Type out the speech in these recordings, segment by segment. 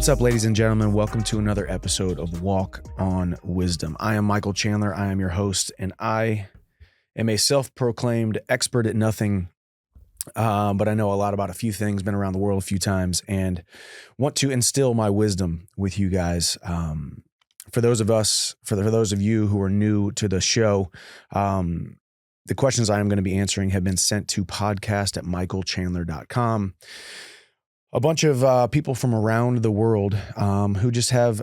What's up, ladies and gentlemen? Welcome to another episode of Walk on Wisdom. I am Michael Chandler. I am your host, and I am a self-proclaimed expert at nothing, but I know a lot about a few things, been around the world a few times, and want to instill my wisdom with you guys. For those of you who are new to the show, the questions I am going to be answering have been sent to podcast@michaelchandler.com. A bunch of people from around the world who just have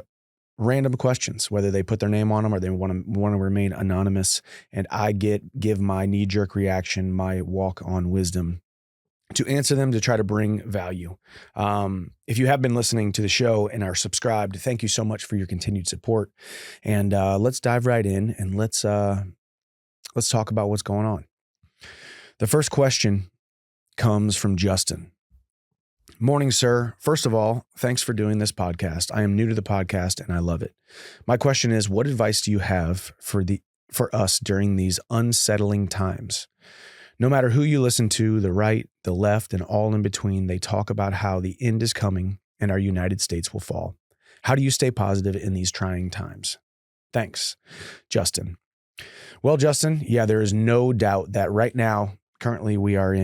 random questions, whether they put their name on them or they want to remain anonymous. And I give my knee-jerk reaction, my walk on wisdom, to answer them, to try to bring value. If you have been listening to the show and are subscribed, thank you so much for your continued support. And let's dive right in and let's talk about what's going on. The first question comes from Justin. Morning, sir. First of all, thanks for doing this podcast. I am new to the podcast and I love it. My question is, what advice do you have for us during these unsettling times? No matter who you listen to, the right, the left, and all in between, they talk about how the end is coming and our United States will fall. How do you stay positive in these trying times? Thanks, Justin. Well, Justin, yeah, there is no doubt that right now, currently we are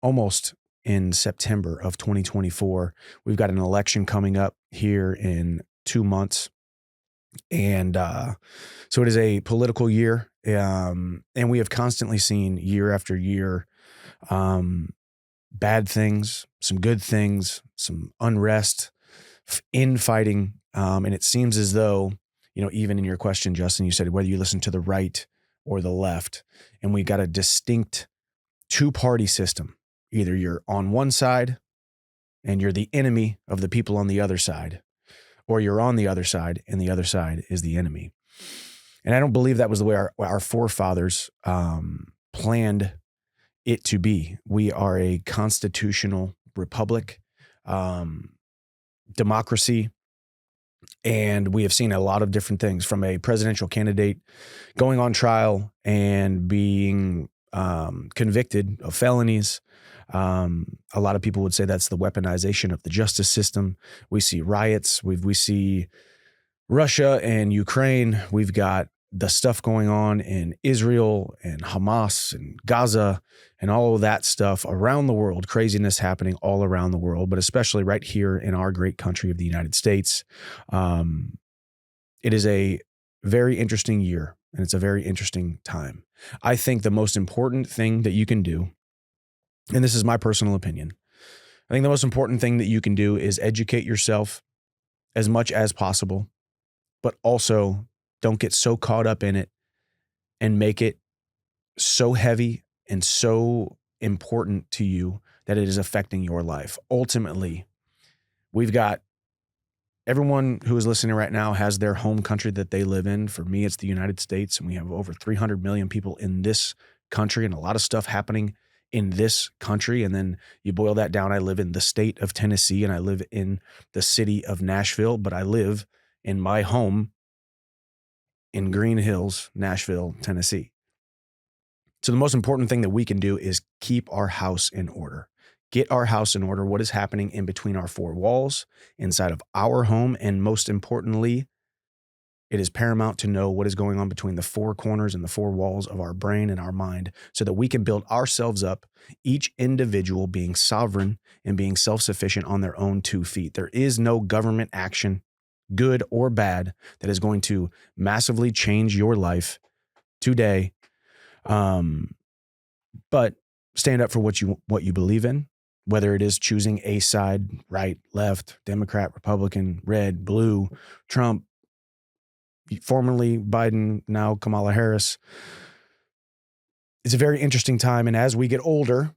almost in September of 2024. We've got an election coming up here in 2 months. And so it is a political year. And we have constantly seen year after year bad things, some good things, some unrest, infighting. And it seems as though, even in your question, Justin, you said whether you listen to the right or the left, and we got a distinct two-party system. Either you're on one side and you're the enemy of the people on the other side, or you're on the other side and the other side is the enemy. And I don't believe that was the way our forefathers planned it to be. We are a constitutional republic, democracy, and we have seen a lot of different things, from a presidential candidate going on trial and being convicted of felonies. A lot of people would say that's the weaponization of the justice system. We see riots. We see Russia and Ukraine. We've got the stuff going on in Israel and Hamas and Gaza and all of that stuff around the world. Craziness happening all around the world, but especially right here in our great country of the United States. It is a very interesting year, and it's a very interesting time. I think the most important thing that you can do, and this is my personal opinion, I think the most important thing that you can do is educate yourself as much as possible, but also don't get so caught up in it and make it so heavy and so important to you that it is affecting your life. Ultimately, we've got everyone who is listening right now has their home country that they live in. For me, it's the United States, and we have over 300 million people in this country and a lot of stuff happening in this country. And then you boil that down. I live in the state of Tennessee and I live in the city of Nashville, but I live in my home in Green Hills, Nashville, Tennessee. So the most important thing that we can do is keep our house in order. Get our house in order. What is happening in between our four walls, inside of our home, and most importantly, it is paramount to know what is going on between the four corners and the four walls of our brain and our mind so that we can build ourselves up, each individual being sovereign and being self-sufficient on their own 2 feet. There is no government action, good or bad, that is going to massively change your life today. But stand up for what you believe in, whether it is choosing a side, right, left, Democrat, Republican, red, blue, Trump, formerly Biden, now Kamala Harris. It's a very interesting time. And as we get older,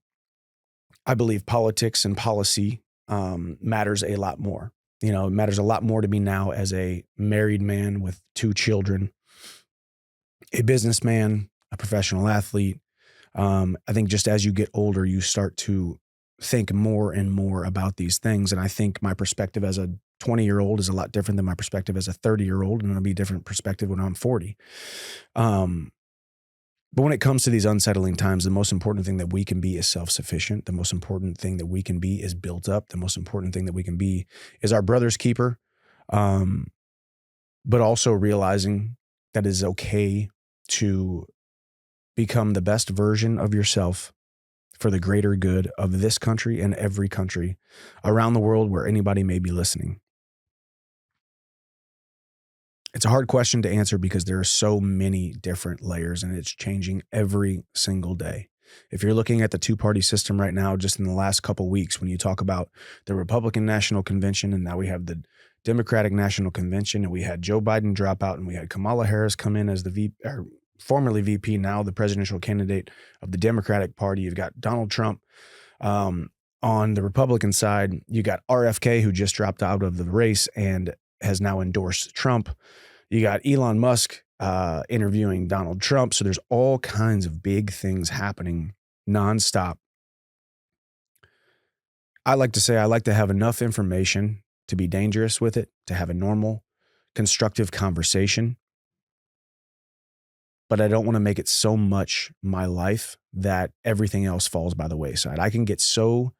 I believe politics and policy matters a lot more. It matters a lot more to me now as a married man with 2 children, a businessman, a professional athlete. I think just as you get older, you start to think more and more about these things. And I think my perspective as a 20-year-old is a lot different than my perspective as a 30-year-old, and it'll be a different perspective when I'm 40. But when it comes to these unsettling times, the most important thing that we can be is self-sufficient. The most important thing that we can be is built up. The most important thing that we can be is our brother's keeper, Um, but also realizing that it is okay to become the best version of yourself for the greater good of this country and every country around the world where anybody may be listening. It's a hard question to answer because there are so many different layers and it's changing every single day. If you're looking at the two-party system right now, just in the last couple weeks, when you talk about the Republican National Convention and now we have the Democratic National Convention and we had Joe Biden drop out and we had Kamala Harris come in as the formerly VP, now the presidential candidate of the Democratic Party. You've got Donald Trump. On the Republican side, you got RFK, who just dropped out of the race and has now endorsed Trump. You got Elon Musk interviewing Donald Trump. So there's all kinds of big things happening nonstop. I like to say I like to have enough information to be dangerous with it, to have a normal, constructive conversation. But I don't want to make it so much my life that everything else falls by the wayside. I can get so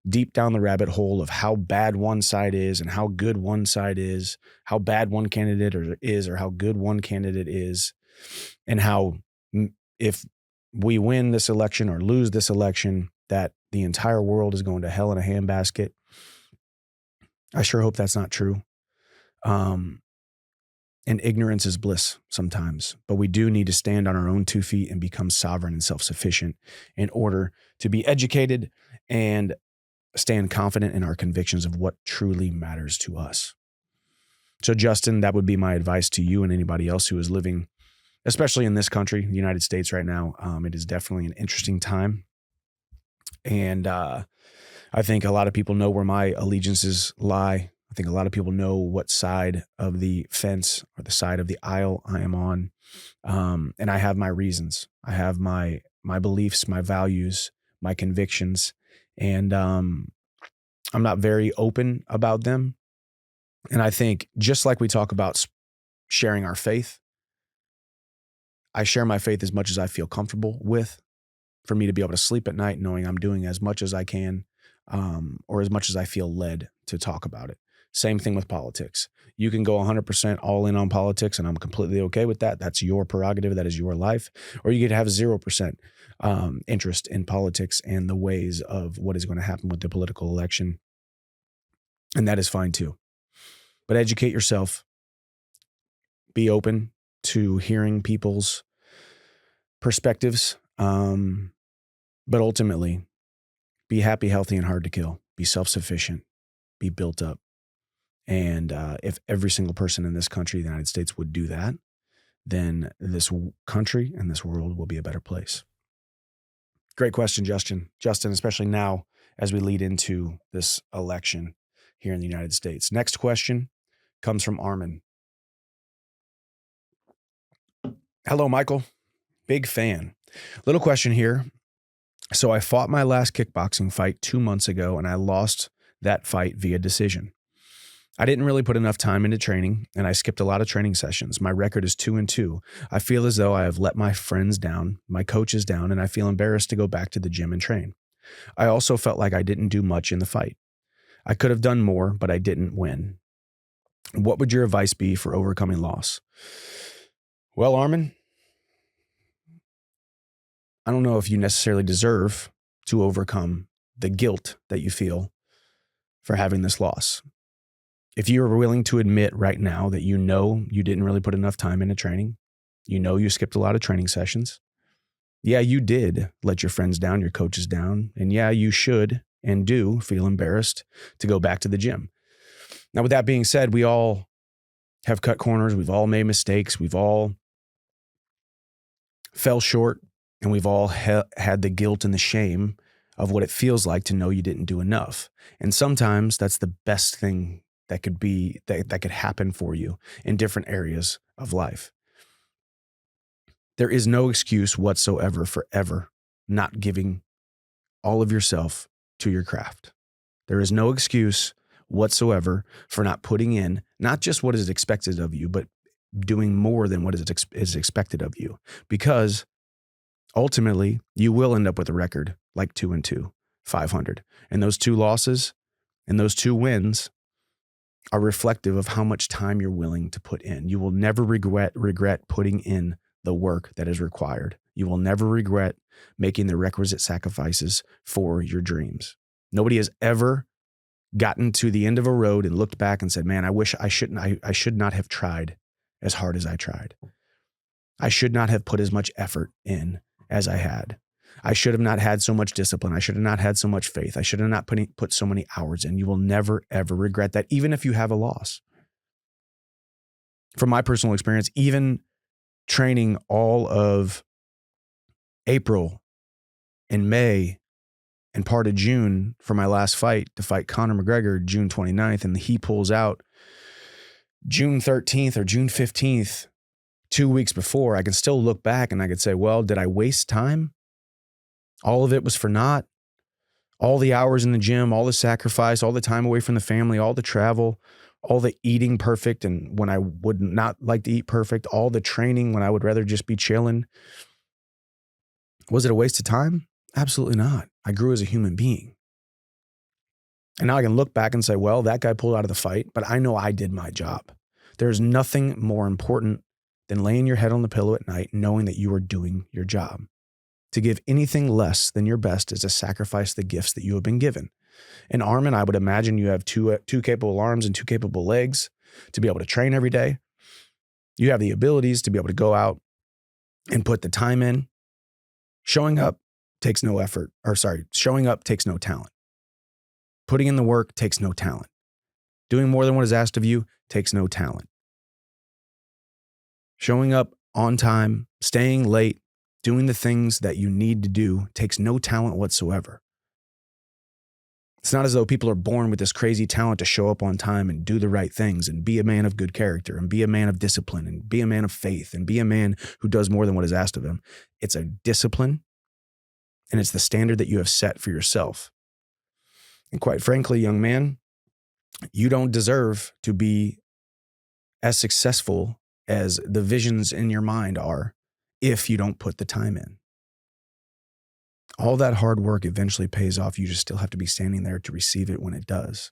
deep down the rabbit hole of how bad one side is and how good one side is, how bad one candidate is or how good one candidate is, and how if we win this election or lose this election, that the entire world is going to hell in a handbasket. I sure hope that's not true. And ignorance is bliss sometimes, but we do need to stand on our own 2 feet and become sovereign and self-sufficient in order to be educated and stand confident in our convictions of what truly matters to us. So, Justin, that would be my advice to you and anybody else who is living, especially in this country, the United States right now. It is definitely an interesting time. And I think a lot of people know where my allegiances lie. I think a lot of people know what side of the fence or the side of the aisle I am on. And I have my reasons. I have my beliefs, my values, my convictions. And I'm not very open about them. And I think just like we talk about sharing our faith, I share my faith as much as I feel comfortable with, for me to be able to sleep at night knowing I'm doing as much as I can, or as much as I feel led to talk about it. Same thing with politics. You can go 100% all in on politics, and I'm completely okay with that. That's your prerogative. That is your life. Or you could have 0% interest in politics and the ways of what is going to happen with the political election. And that is fine too. But educate yourself. Be open to hearing people's perspectives. But ultimately, be happy, healthy, and hard to kill. Be self-sufficient. Be built up. And if every single person in this country, the United States, would do that, then this country and this world will be a better place. Great question, Justin. Justin, especially now as we lead into this election here in the United States. Next question comes from Armin. Hello, Michael. Big fan. Little question here. So I fought my last kickboxing fight 2 months ago, and I lost that fight via decision. I didn't really put enough time into training, and I skipped a lot of training sessions. My record is 2-2. I feel as though I have let my friends down, my coaches down, and I feel embarrassed to go back to the gym and train. I also felt like I didn't do much in the fight. I could have done more, but I didn't win. What would your advice be for overcoming loss? Well, Armin, I don't know if you necessarily deserve to overcome the guilt that you feel for having this loss. If you are willing to admit right now that you know you didn't really put enough time into training, you know you skipped a lot of training sessions. Yeah, you did let your friends down, your coaches down, and yeah, you should and do feel embarrassed to go back to the gym. Now, with that being said, we all have cut corners. We've all made mistakes. We've all fell short, and we've all had the guilt and the shame of what it feels like to know you didn't do enough. And sometimes that's the best thing that could be, that could happen for you in different areas of life. There is no excuse whatsoever for ever not giving all of yourself to your craft. There is no excuse whatsoever for not putting in not just what is expected of you, but doing more than what is expected of you. Because ultimately, you will end up with a record like 2-2, 500. And those 2 losses and those 2 wins are reflective of how much time you're willing to put in. You will never regret putting in the work that is required. You will never regret making the requisite sacrifices for your dreams. Nobody has ever gotten to the end of a road and looked back and said, man, I wish I should not have tried as hard as I tried. I should not have put as much effort in as I had. I should have not had so much discipline. I should have not had so much faith. I should have not put so many hours in. You will never, ever regret that, even if you have a loss. From my personal experience, even training all of April and May and part of June for my last fight to fight Conor McGregor June 29th, and he pulls out June 13th or June 15th, 2 weeks before, I can still look back and I could say, well, did I waste time? All of it was for naught. All the hours in the gym, all the sacrifice, all the time away from the family, all the travel, all the eating perfect and when I would not like to eat perfect, all the training when I would rather just be chilling. Was it a waste of time? Absolutely not. I grew as a human being. And now I can look back and say, well, that guy pulled out of the fight, but I know I did my job. There's nothing more important than laying your head on the pillow at night knowing that you are doing your job. To give anything less than your best is to sacrifice the gifts that you have been given. And Armin, I would imagine you have two capable arms and two capable legs to be able to train every day. You have the abilities to be able to go out and put the time in. Showing up takes no effort, showing up takes no talent. Putting in the work takes no talent. Doing more than what is asked of you takes no talent. Showing up on time, staying late, doing the things that you need to do takes no talent whatsoever. It's not as though people are born with this crazy talent to show up on time and do the right things and be a man of good character and be a man of discipline and be a man of faith and be a man who does more than what is asked of him. It's a discipline and it's the standard that you have set for yourself. And quite frankly, young man, you don't deserve to be as successful as the visions in your mind are if you don't put the time in. All that hard work eventually pays off. You just still have to be standing there to receive it when it does.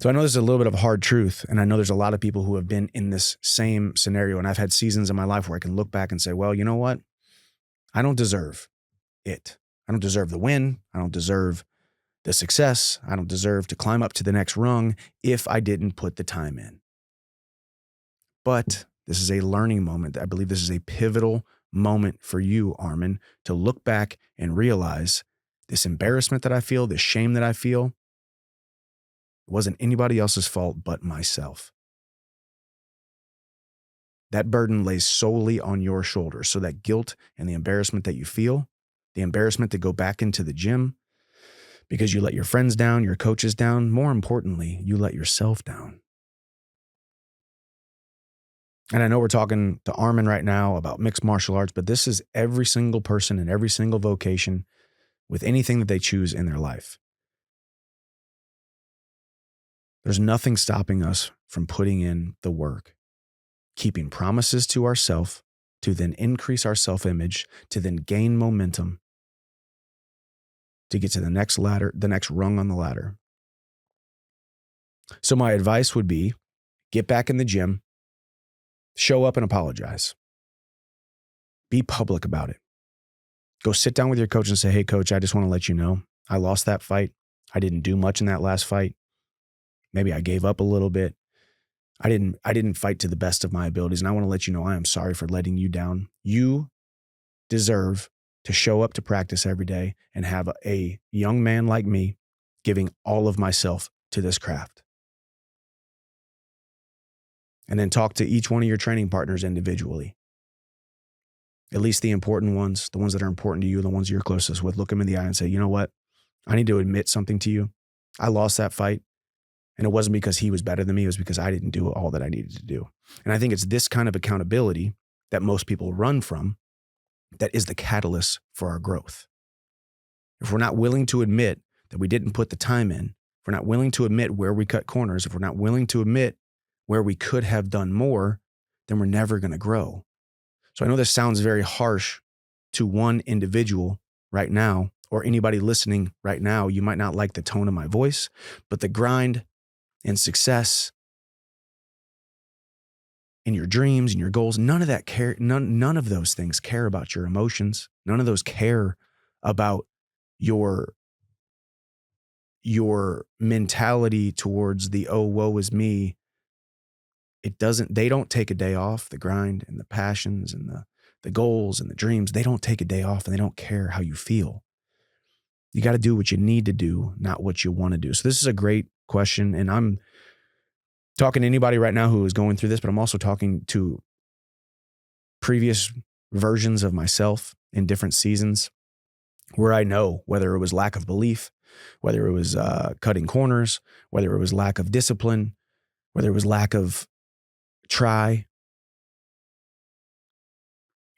So I know this is a little bit of a hard truth, and I know there's a lot of people who have been in this same scenario, and I've had seasons in my life where I can look back and say, well, you know what? I don't deserve it. I don't deserve the win. I don't deserve the success. I don't deserve to climb up to the next rung if I didn't put the time in. But this is a learning moment. I believe this is a pivotal moment for you, Armin, to look back and realize this embarrassment that I feel, this shame that I feel, it wasn't anybody else's fault but myself. That burden lays solely on your shoulders. So that guilt and the embarrassment that you feel, the embarrassment to go back into the gym because you let your friends down, your coaches down, more importantly, you let yourself down. And I know we're talking to Armin right now about mixed martial arts, but this is every single person in every single vocation with anything that they choose in their life. There's nothing stopping us from putting in the work, keeping promises to ourselves to then increase our self-image, to then gain momentum, to get to the next ladder, the next rung on the ladder. So my advice would be, get back in the gym, show up and apologize. Be public about it. Go sit down with your coach and say, hey, coach, I just want to let you know I lost that fight. I didn't do much in that last fight. Maybe I gave up a little bit. I didn't fight to the best of my abilities. And I want to let you know I am sorry for letting you down. You deserve to show up to practice every day and have a young man like me giving all of myself to this craft. And then talk to each one of your training partners individually. At least the important ones, the ones that are important to you, the ones you're closest with, look them in the eye and say, you know what? I need to admit something to you. I lost that fight. And it wasn't because he was better than me. It was because I didn't do all that I needed to do. And I think it's this kind of accountability that most people run from that is the catalyst for our growth. If we're not willing to admit that we didn't put the time in, if we're not willing to admit where we cut corners, if we're not willing to admit where we could have done more, then we're never going to grow. So I know this sounds very harsh to one individual right now, or anybody listening right now. You might not like the tone of my voice, but the grind and success and your dreams and your goals. None of that care. None of those things care about your emotions. None of those care about your mentality towards the, oh, woe is me. They don't take a day off. The grind and the passions and the goals and the dreams, they don't take a day off, and they don't care how you feel. You got to do what you need to do, not what you want to do. So this is a great question. And I'm talking to anybody right now who is going through this, but I'm also talking to previous versions of myself in different seasons where I know whether it was lack of belief, whether it was cutting corners, whether it was lack of discipline, whether it was lack of try,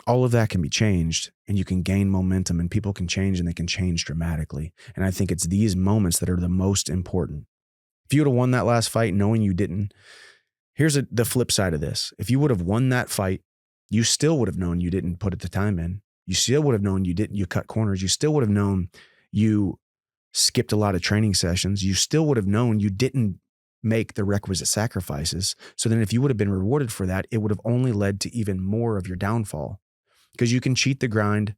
all of that can be changed, and you can gain momentum, and people can change, and they can change dramatically. And I think it's these moments that are the most important. If you would have won that last fight knowing you didn't, here's the flip side of this. If you would have won that fight, you still would have known you didn't put the time in. You still would have known you cut corners. You still would have known you skipped a lot of training sessions. You still would have known you didn't make the requisite sacrifices. So then if you would have been rewarded for that, it would have only led to even more of your downfall. Because you can cheat the grind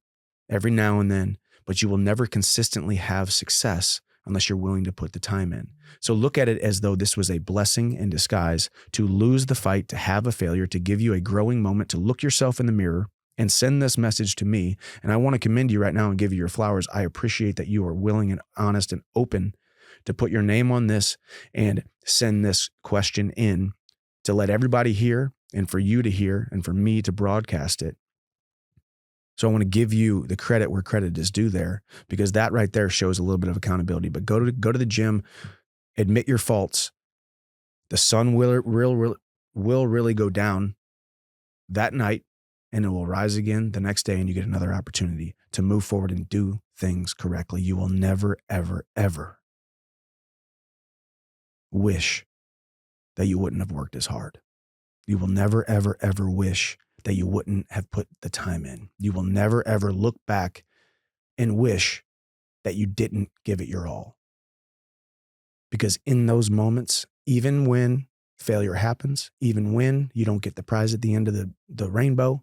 every now and then, but you will never consistently have success unless you're willing to put the time in. So look at it as though this was a blessing in disguise, to lose the fight, to have a failure, to give you a growing moment, to look yourself in the mirror and send this message to me. And I want to commend you right now and give you your flowers. I appreciate that you are willing and honest and open to put your name on this and send this question in to let everybody hear, and for you to hear, and for me to broadcast it. So I want to give you the credit where credit is due there, because that right there shows a little bit of accountability. But go to the gym, admit your faults. The sun will really go down that night, and it will rise again the next day, and you get another opportunity to move forward and do things correctly. You will never, ever, ever wish that you wouldn't have worked as hard. You will never, ever, ever wish that you wouldn't have put the time in. You will never, ever look back and wish that you didn't give it your all. Because in those moments, even when failure happens, even when you don't get the prize at the end of the rainbow,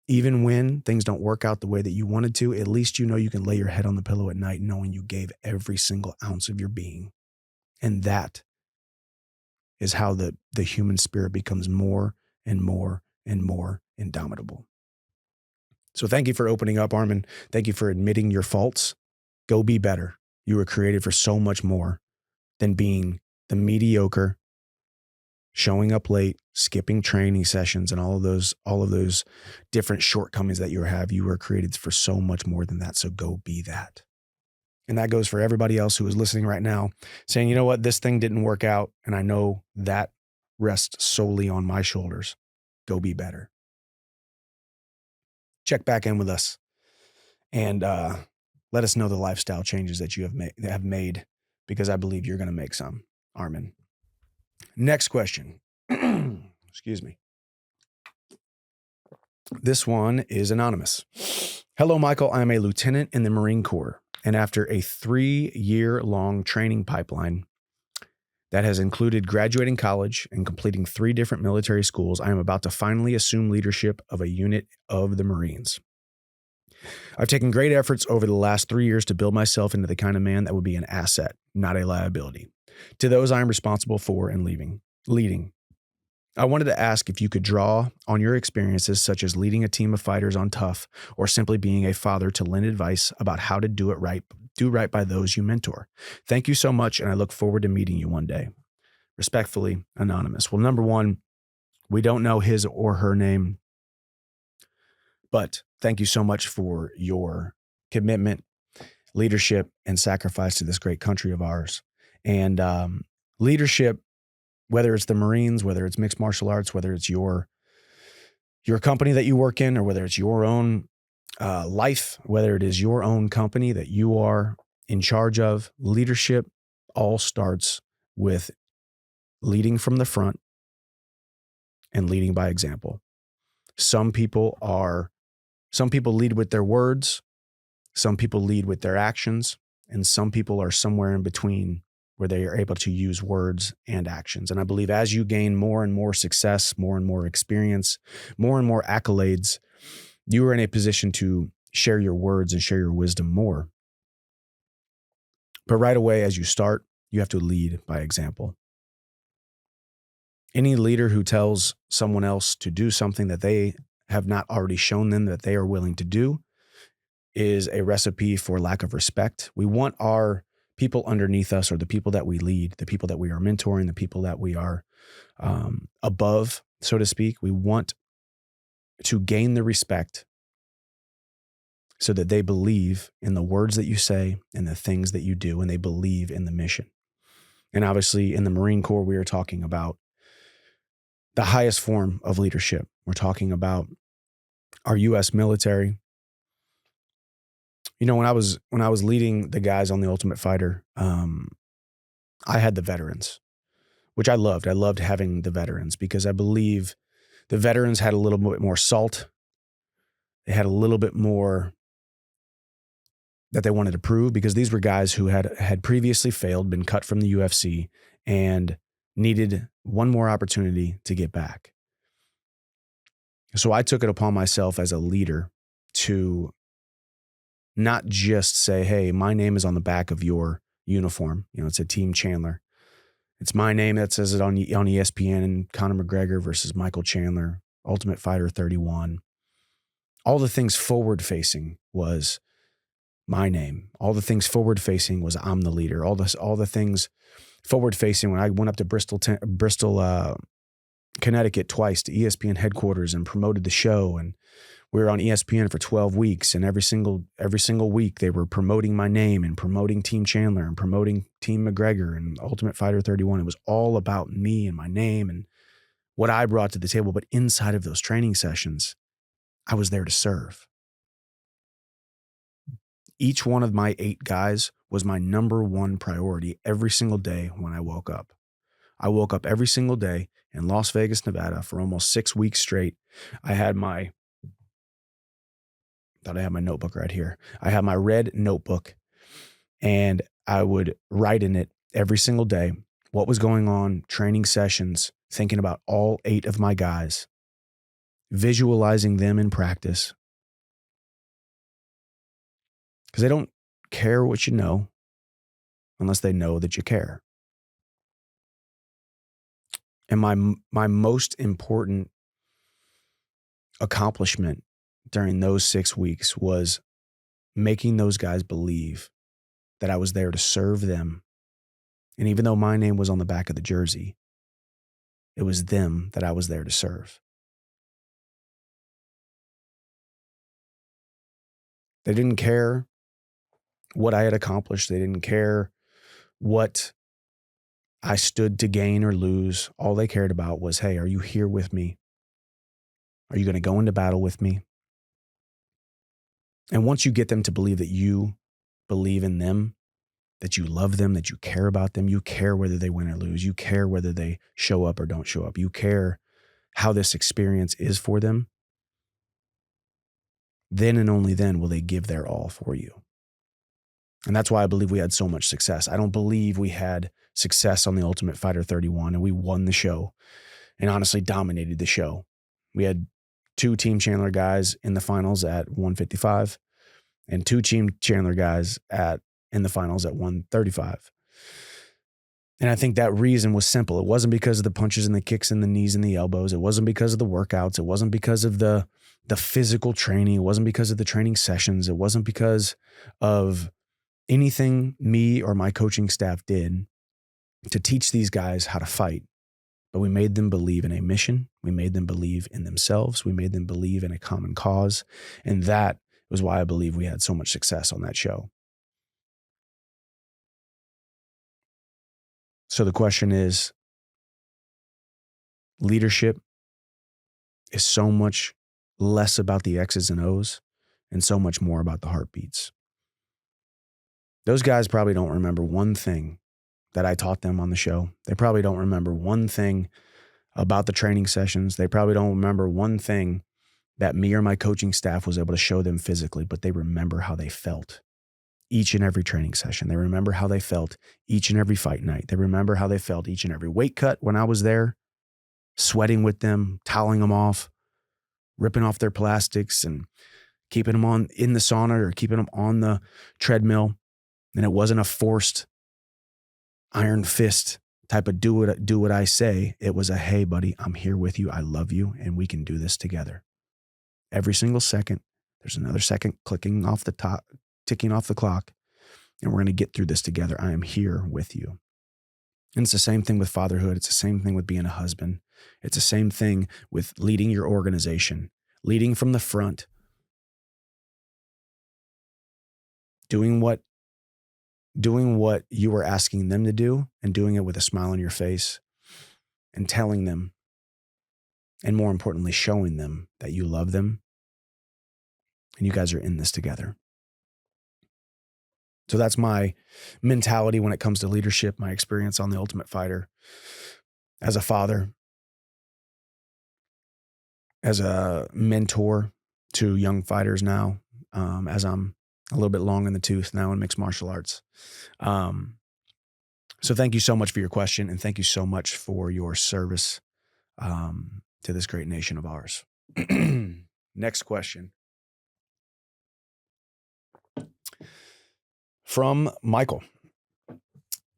even when things don't work out the way that you wanted to, at least you know you can lay your head on the pillow at night knowing you gave every single ounce of your being. And that is how the human spirit becomes more and more and more indomitable. So thank you for opening up, Armin. Thank you for admitting your faults. Go be better. You were created for so much more than being the mediocre, showing up late, skipping training sessions, and all of those different shortcomings that you have. You were created for so much more than that. So go be that. And that goes for everybody else who is listening right now, saying, you know what, this thing didn't work out, and I know that rests solely on my shoulders. Go be better. Check back in with us and let us know the lifestyle changes that you have made, because I believe you're going to make some, Armin. Next question. Excuse me. This one is anonymous. Hello, Michael. I'm a lieutenant in the Marine Corps, and after a 3-year-long training pipeline that has included graduating college and completing 3 different military schools, I am about to finally assume leadership of a unit of the Marines. I've taken great efforts over the last 3 years to build myself into the kind of man that would be an asset, not a liability, to those I am responsible for and leading. I wanted to ask if you could draw on your experiences, such as leading a team of fighters on tough, or simply being a father, to lend advice about how to do right by those you mentor. Thank you so much, and I look forward to meeting you one day. Respectfully, Anonymous. Well, number one, we don't know his or her name, but thank you so much for your commitment, leadership, and sacrifice to this great country of ours. And leadership, whether it's the Marines, whether it's mixed martial arts, whether it's your company that you work in, or whether it's your own life, whether it is your own company that you are in charge of, leadership all starts with leading from the front and leading by example. Some people lead with their words, some people lead with their actions, and some people are somewhere in between where they are able to use words and actions. And I believe as you gain more and more success, more and more experience, more and more accolades, you are in a position to share your words and share your wisdom more. But right away, as you start, you have to lead by example. Any leader who tells someone else to do something that they have not already shown them that they are willing to do is a recipe for lack of respect. We want our people underneath us, or the people that we lead, the people that we are mentoring, the people that we are above, so to speak. We want to gain the respect so that they believe in the words that you say and the things that you do, and they believe in the mission. And obviously in the Marine Corps, we are talking about the highest form of leadership. We're talking about our U.S. military. You know, when I was leading the guys on The Ultimate Fighter, I had the veterans, which I loved. I loved having the veterans because I believe the veterans had a little bit more salt. They had a little bit more that they wanted to prove, because these were guys who had previously failed, been cut from the UFC, and needed one more opportunity to get back. So I took it upon myself as a leader to not just say, hey, my name is on the back of your uniform. You know, it's a Team Chandler. It's my name that says it on ESPN, and Conor McGregor versus Michael Chandler, Ultimate Fighter 31. All the things forward facing was my name. All the things forward facing was I'm the leader. All the things forward facing, when I went up to Bristol, Connecticut twice to ESPN headquarters and promoted the show, and we were on ESPN for 12 weeks, and every single week they were promoting my name and promoting Team Chandler and promoting Team McGregor and Ultimate Fighter 31. It was all about me and my name and what I brought to the table. But inside of those training sessions, I was there to serve. Each one of my 8 guys was my number one priority every single day when I woke up. I woke up every single day in Las Vegas, Nevada for almost 6 weeks straight. I had my notebook right here. I had my red notebook, and I would write in it every single day what was going on, training sessions, thinking about all 8 of my guys, visualizing them in practice. Because they don't care what you know unless they know that you care. And my most important accomplishment during those 6 weeks was making those guys believe that I was there to serve them. And even though my name was on the back of the jersey, it was them that I was there to serve. They didn't care what I had accomplished. They didn't care what I stood to gain or lose. All they cared about was, hey, are you here with me? Are you going to go into battle with me? And once you get them to believe that you believe in them, that you love them, that you care about them, you care whether they win or lose, you care whether they show up or don't show up, you care how this experience is for them, then and only then will they give their all for you. And that's why I believe we had so much success. I don't believe we had success on The Ultimate Fighter 31 and we won the show and honestly dominated the show. We had 2 Team Chandler guys in the finals at 155 and 2 Team Chandler guys in the finals at 135. And I think that reason was simple. It wasn't because of the punches and the kicks and the knees and the elbows. It wasn't because of the workouts. It wasn't because of the physical training. It wasn't because of the training sessions. It wasn't because of anything me or my coaching staff did to teach these guys how to fight. But we made them believe in a mission. We made them believe in themselves. We made them believe in a common cause. And that was why I believe we had so much success on that show. So the question is, leadership is so much less about the X's and O's and so much more about the heartbeats. Those guys probably don't remember one thing that I taught them on the show. They probably don't remember one thing about the training sessions. They probably don't remember one thing that me or my coaching staff was able to show them physically, but they remember how they felt. each and every training session. They remember how they felt each and every fight night. They remember how they felt each and every weight cut when I was there, sweating with them, toweling them off, ripping off their plastics and keeping them on in the sauna or keeping them on the treadmill. And it wasn't a forced iron fist type of do what I say. It was a, hey, buddy, I'm here with you. I love you. And we can do this together. Every single second, there's another second ticking off the clock. And we're going to get through this together. I am here with you. And it's the same thing with fatherhood. It's the same thing with being a husband. It's the same thing with leading your organization, leading from the front, doing what you were asking them to do and doing it with a smile on your face and telling them, and more importantly, showing them that you love them and you guys are in this together. So that's my mentality when it comes to leadership, my experience on The Ultimate Fighter, as a father, as a mentor to young fighters now, as I'm a little bit long in the tooth now in mixed martial arts. So thank you so much for your question, and thank you so much for your service to this great nation of ours. Next question. From Michael.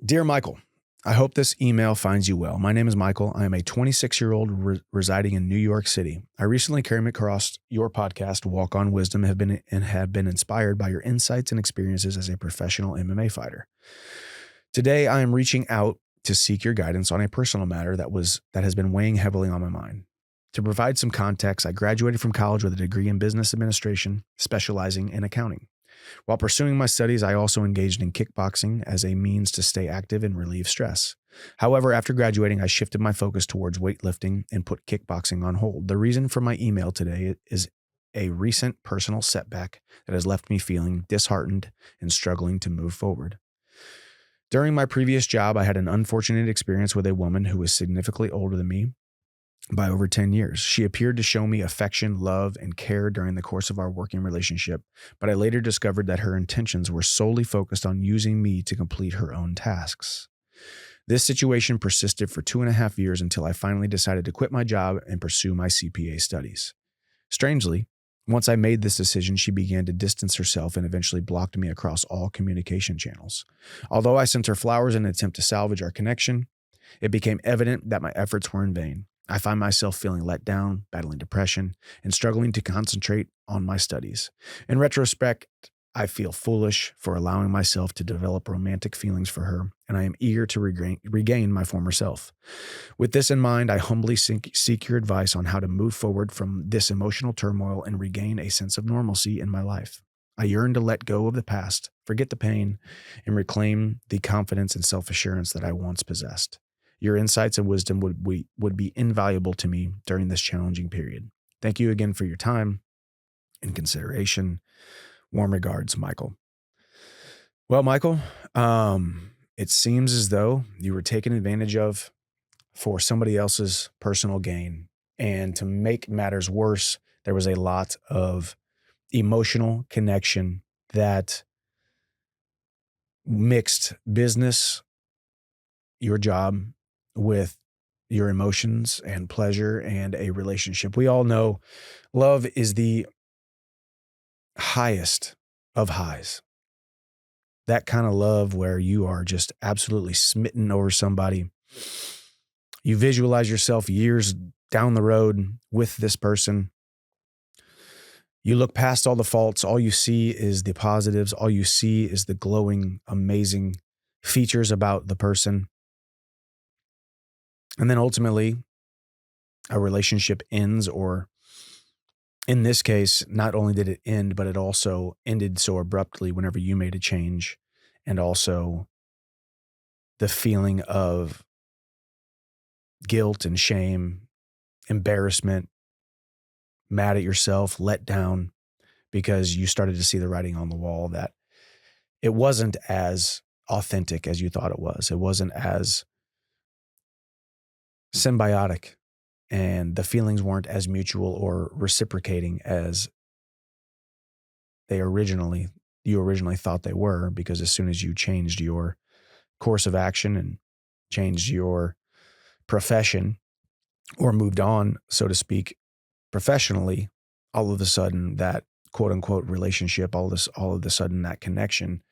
Dear Michael, I hope this email finds you well. My name is Michael. I am a 26-year-old residing in New York City. I recently came across your podcast, Walk on Wisdom, have been inspired by your insights and experiences as a professional MMA fighter. Today, I am reaching out to seek your guidance on a personal matter that has been weighing heavily on my mind. To provide some context, I graduated from college with a degree in business administration, specializing in accounting. While pursuing my studies, I also engaged in kickboxing as a means to stay active and relieve stress. However, after graduating, I shifted my focus towards weightlifting and put kickboxing on hold. The reason for my email today is a recent personal setback that has left me feeling disheartened and struggling to move forward. During my previous job, I had an unfortunate experience with a woman who was significantly older than me by over 10 years. She appeared to show me affection, love, and care during the course of our working relationship, but I later discovered that her intentions were solely focused on using me to complete her own tasks. This situation persisted for 2.5 years until I finally decided to quit my job and pursue my CPA studies. Strangely, once I made this decision, she began to distance herself and eventually blocked me across all communication channels. Although I sent her flowers in an attempt to salvage our connection, it became evident that my efforts were in vain. I find myself feeling let down, battling depression, and struggling to concentrate on my studies. In retrospect, I feel foolish for allowing myself to develop romantic feelings for her, and I am eager to regain my former self. With this in mind, I humbly seek your advice on how to move forward from this emotional turmoil and regain a sense of normalcy in my life. I yearn to let go of the past, forget the pain, and reclaim the confidence and self-assurance that I once possessed. Your insights and wisdom would be invaluable to me during this challenging period. Thank you again for your time and consideration. Warm regards, Michael. Well, Michael, it seems as though you were taken advantage of for somebody else's personal gain. And to make matters worse, there was a lot of emotional connection that mixed business, your job, with your emotions and pleasure and a relationship. We all know love is the highest of highs. That kind of love where you are just absolutely smitten over somebody. You visualize yourself years down the road with this person. You look past all the faults. All you see is the positives. All you see is the glowing, amazing features about the person. And then ultimately, a relationship ends, or in this case, not only did it end, but it also ended so abruptly whenever you made a change, and also the feeling of guilt and shame, embarrassment, mad at yourself, let down, because you started to see the writing on the wall that it wasn't as authentic as you thought it was. It wasn't as symbiotic, and the feelings weren't as mutual or reciprocating as they originally you originally thought they were, because as soon as you changed your course of action and changed your profession or moved on, so to speak, professionally, all of a sudden that quote unquote relationship, all of a sudden that connection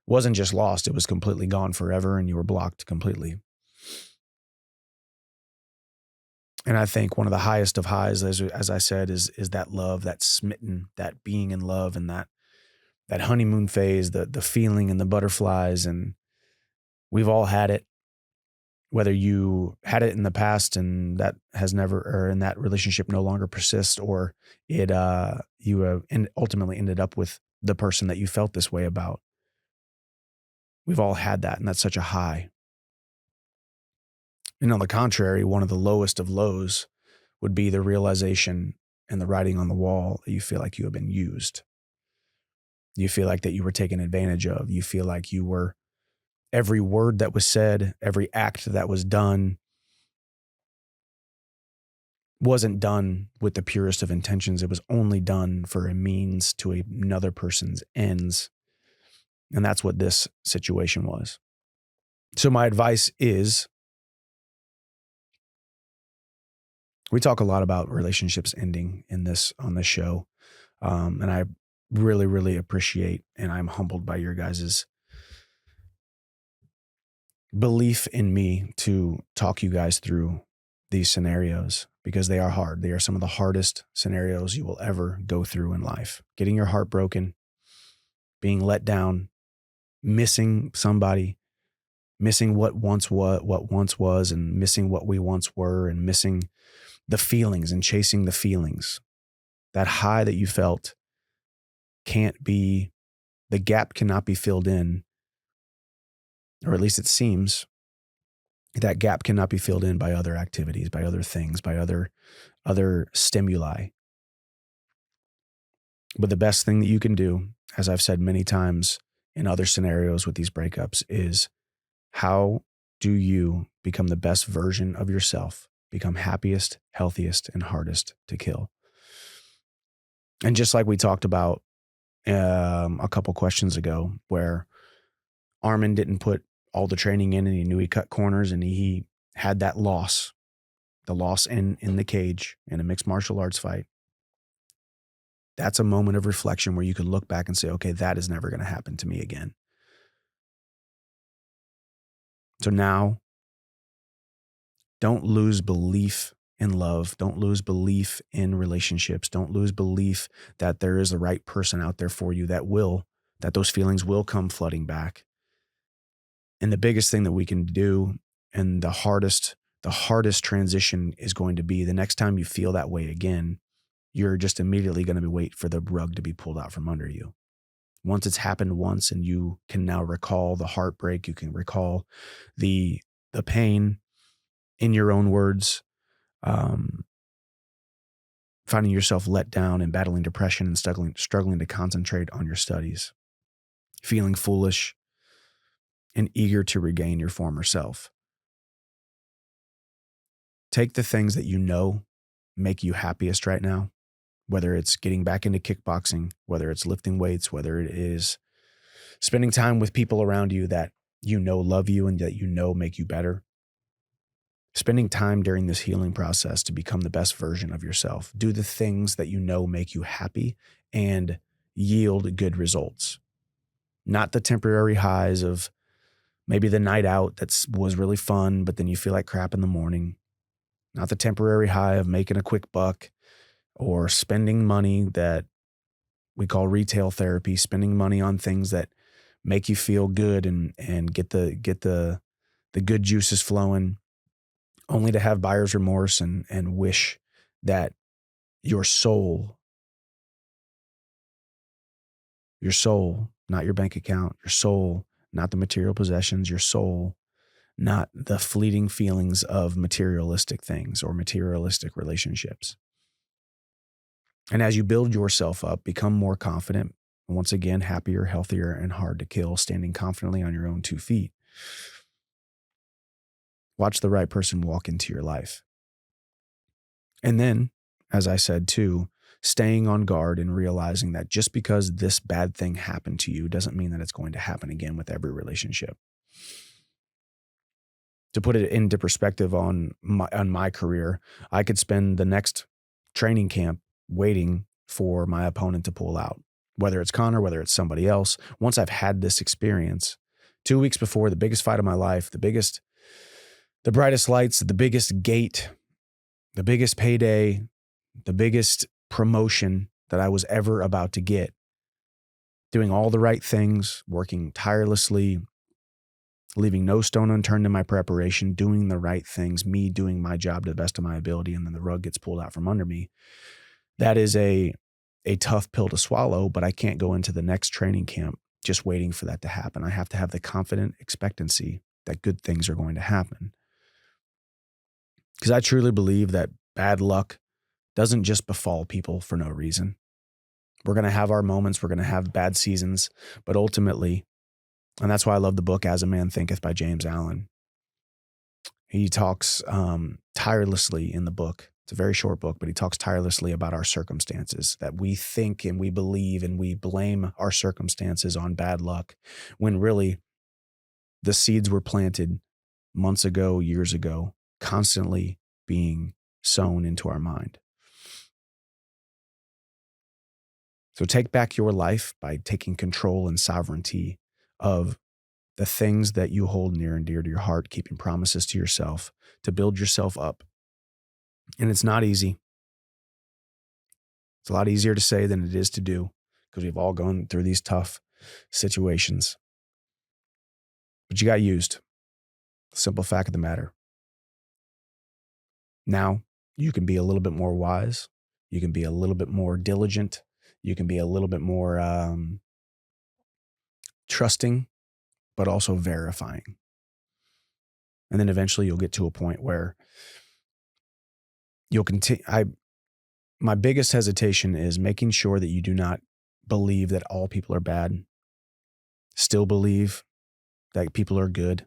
wasn't just lost, it was completely gone forever and you were blocked completely. And I think one of the highest of highs, as I said, is that love, that smitten, that being in love, and that honeymoon phase, the feeling and the butterflies. And we've all had it, whether you had it in the past and that has never, or in that relationship no longer persists, or you ultimately ended up with the person that you felt this way about. We've all had that, and that's such a high. And on the contrary, one of the lowest of lows would be the realization and the writing on the wall that you feel like you have been used. You feel like that you were taken advantage of. You feel like you were, every word that was said, every act that was done wasn't done with the purest of intentions. It was only done for a means to another person's ends. And that's what this situation was. So my advice is, we talk a lot about relationships ending on this show. And I really, really appreciate, and I'm humbled by your guys' belief in me to talk you guys through these scenarios, because they are hard. They are some of the hardest scenarios you will ever go through in life. Getting your heart broken, being let down, missing somebody, missing what once was, and missing what we once were, and missing the feelings and chasing the feelings. That high that you felt the gap cannot be filled in, or at least it seems that gap cannot be filled in by other activities, by other things, by other stimuli. But the best thing that you can do, as I've said many times in other scenarios with these breakups, is how do you become the best version of yourself, become happiest, healthiest, and hardest to kill? And just like we talked about a couple questions ago, where Armin didn't put all the training in and he knew he cut corners, and he had that loss, the loss in the cage in a mixed martial arts fight. That's a moment of reflection where you can look back and say, okay, that is never going to happen to me again. So now, don't lose belief in love. Don't lose belief in relationships. Don't lose belief that there is the right person out there for you that those feelings will come flooding back. And the biggest thing that we can do, and the hardest transition, is going to be the next time you feel that way again, you're just immediately going to wait for the rug to be pulled out from under you. Once it's happened once, and you can now recall the heartbreak, you can recall the pain in your own words, finding yourself let down and battling depression and struggling to concentrate on your studies, feeling foolish and eager to regain your former self. Take the things that you know make you happiest right now, whether it's getting back into kickboxing, whether it's lifting weights, whether it is spending time with people around you that you know love you and that you know make you better. Spending time during this healing process to become the best version of yourself. Do the things that you know make you happy and yield good results. Not the temporary highs of maybe the night out that was really fun, but then you feel like crap in the morning. Not the temporary high of making a quick buck or spending money that we call retail therapy, spending money on things that make you feel good and get the good juices flowing, only to have buyer's remorse and wish that your soul, not your bank account, your soul, not the material possessions, your soul, not the fleeting feelings of materialistic things or materialistic relationships. And as you build yourself up, become more confident, once again, happier, healthier, and hard to kill, standing confidently on your own 2 feet. Watch the right person walk into your life. And then, as I said too, staying on guard and realizing that just because this bad thing happened to you doesn't mean that it's going to happen again with every relationship. To put it into perspective on my career, I could spend the next training camp waiting for my opponent to pull out, whether it's Connor, whether it's somebody else. Once I've had this experience, 2 weeks before the biggest fight of my life, the brightest lights, the biggest gate, the biggest payday, the biggest promotion that I was ever about to get, doing all the right things, working tirelessly, leaving no stone unturned in my preparation, doing the right things, me doing my job to the best of my ability, and then the rug gets pulled out from under me. That is a tough pill to swallow, but I can't go into the next training camp just waiting for that to happen. I have to have the confident expectancy that good things are going to happen. Because I truly believe that bad luck doesn't just befall people for no reason. We're going to have our moments. We're going to have bad seasons, but ultimately, and that's why I love the book As a Man Thinketh by James Allen. He talks tirelessly in the book. It's a very short book, but he talks tirelessly about our circumstances, that we think and we believe and we blame our circumstances on bad luck, when really the seeds were planted months ago, years ago, constantly being sown into our mind. So take back your life by taking control and sovereignty of the things that you hold near and dear to your heart, keeping promises to yourself to build yourself up. And it's not easy. It's a lot easier to say than it is to do, because we've all gone through these tough situations. But you got used. Simple fact of the matter. Now you can be a little bit more wise. You can be a little bit more diligent. You can be a little bit more trusting, but also verifying. And then eventually you'll get to a point where you'll continue. My biggest hesitation is making sure that you do not believe that all people are bad. Still believe that people are good.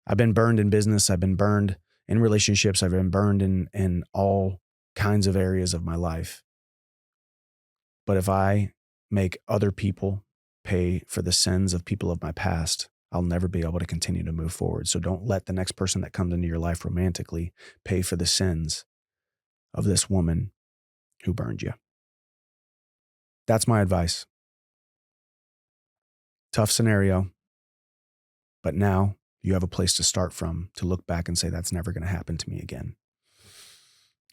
I've been burned in business. I've been burned in relationships. I've been burned in all kinds of areas of my life. But if I make other people pay for the sins of people of my past, I'll never be able to continue to move forward. So don't let the next person that comes into your life romantically pay for the sins of this woman who burned you. That's my advice. Tough scenario, but now you have a place to start from to look back and say, that's never going to happen to me again.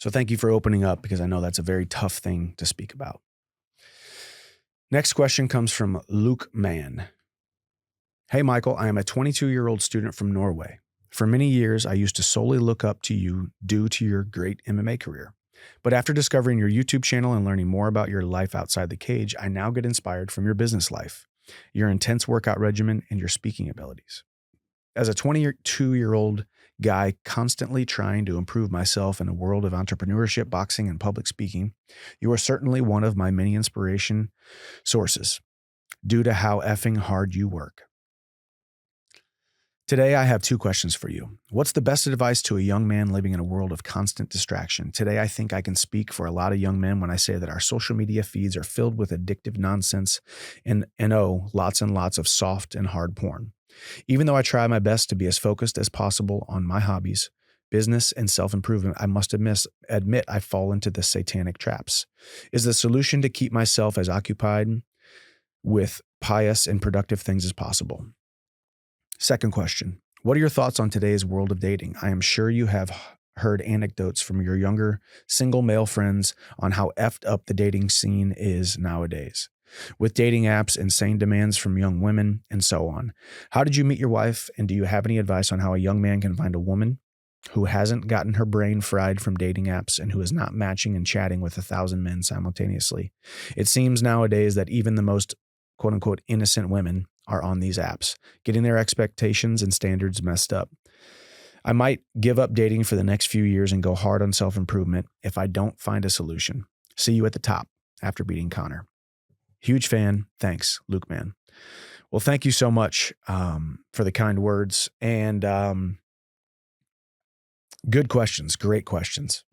So thank you for opening up, because I know that's a very tough thing to speak about. Next question comes from Luke Mann. Hey, Michael, I am a 22-year-old student from Norway. For many years, I used to solely look up to you due to your great MMA career. But after discovering your YouTube channel and learning more about your life outside the cage, I now get inspired from your business life, your intense workout regimen, and your speaking abilities. As a 22-year-old guy constantly trying to improve myself in a world of entrepreneurship, boxing, and public speaking, you are certainly one of my many inspiration sources due to how effing hard you work. Today, I have 2 questions for you. What's the best advice to a young man living in a world of constant distraction? Today, I think I can speak for a lot of young men when I say that our social media feeds are filled with addictive nonsense and lots and lots of soft and hard porn. Even though I try my best to be as focused as possible on my hobbies, business, and self-improvement, I must admit I fall into the satanic traps. Is the solution to keep myself as occupied with pious and productive things as possible? Second question, what are your thoughts on today's world of dating? I am sure you have heard anecdotes from your younger single male friends on how effed up the dating scene is nowadays, with dating apps, insane demands from young women, and so on. How did you meet your wife, and do you have any advice on how a young man can find a woman who hasn't gotten her brain fried from dating apps and who is not matching and chatting with 1,000 men simultaneously? It seems nowadays that even the most quote-unquote innocent women are on these apps, getting their expectations and standards messed up. I might give up dating for the next few years and go hard on self-improvement if I don't find a solution. See you at the top after beating Connor. Huge fan. Thanks, Luke Mann. Well, thank you so much for the kind words and good questions. Great questions.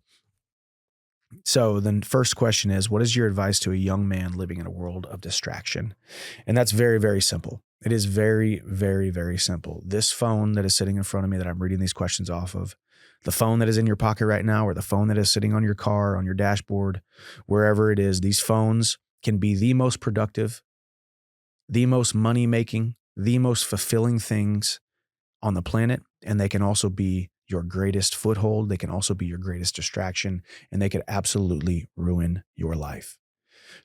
So the first question is, what is your advice to a young man living in a world of distraction? And that's very, very simple. It is very, very, very simple. This phone that is sitting in front of me that I'm reading these questions off of, the phone that is in your pocket right now, or the phone that is sitting on your car, on your dashboard, wherever it is, these phones can be the most productive, the most money making, the most fulfilling things on the planet. And they can also be your greatest foothold. They can also be your greatest distraction, and they could absolutely ruin your life.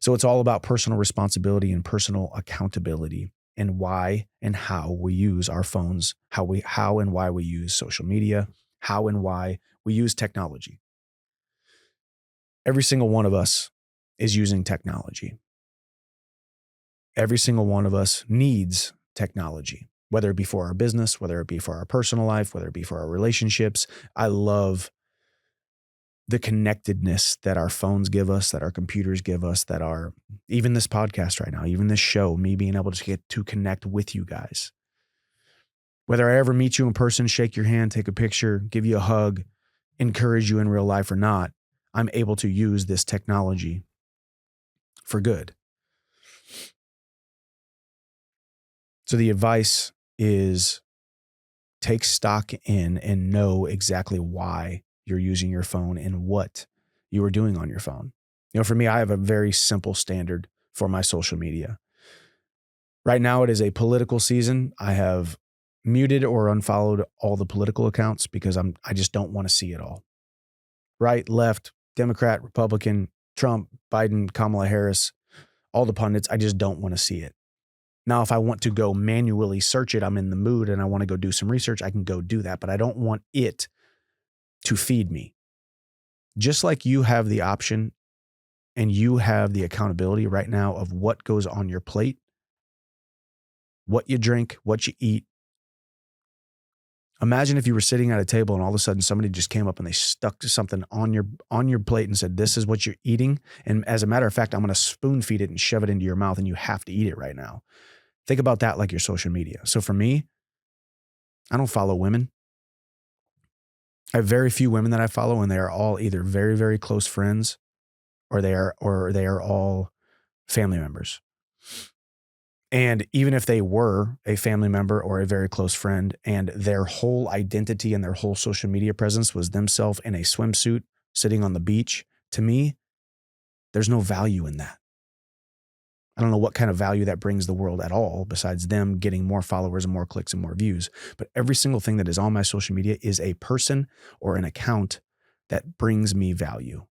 So it's all about personal responsibility and personal accountability, and why and how we use our phones, how and why we use social media, how and why we use technology. Every single one of us is using technology. Every single one of us needs technology, whether it be for our business, whether it be for our personal life, whether it be for our relationships. I love the connectedness that our phones give us, that our computers give us, that our, even this podcast right now, even this show, me being able to get to connect with you guys. Whether I ever meet you in person, shake your hand, take a picture, give you a hug, encourage you in real life or not, I'm able to use this technology for good. So the advice is, take stock in and know exactly why you're using your phone and what you are doing on your phone. For me, I have a very simple standard for my social media. Right now, it is a political season. I have muted or unfollowed all the political accounts because I just don't want to see it all. Right, left, Democrat, Republican, Trump, Biden, Kamala Harris, all the pundits, I just don't want to see it. Now, if I want to go manually search it, I'm in the mood and I want to go do some research, I can go do that, but I don't want it to feed me. Just like you have the option and you have the accountability right now of what goes on your plate, what you drink, what you eat. Imagine if you were sitting at a table and all of a sudden somebody just came up and they stuck something on your plate and said, "This is what you're eating. And as a matter of fact, I'm going to spoon feed it and shove it into your mouth and you have to eat it right now." Think about that like your social media. So for me, I don't follow women. I have very few women that I follow, and they are all either very, very close friends or they are all family members. And even if they were a family member or a very close friend and their whole identity and their whole social media presence was themselves in a swimsuit sitting on the beach, to me, there's no value in that. I don't know what kind of value that brings the world at all, besides them getting more followers and more clicks and more views. But every single thing that is on my social media is a person or an account that brings me value.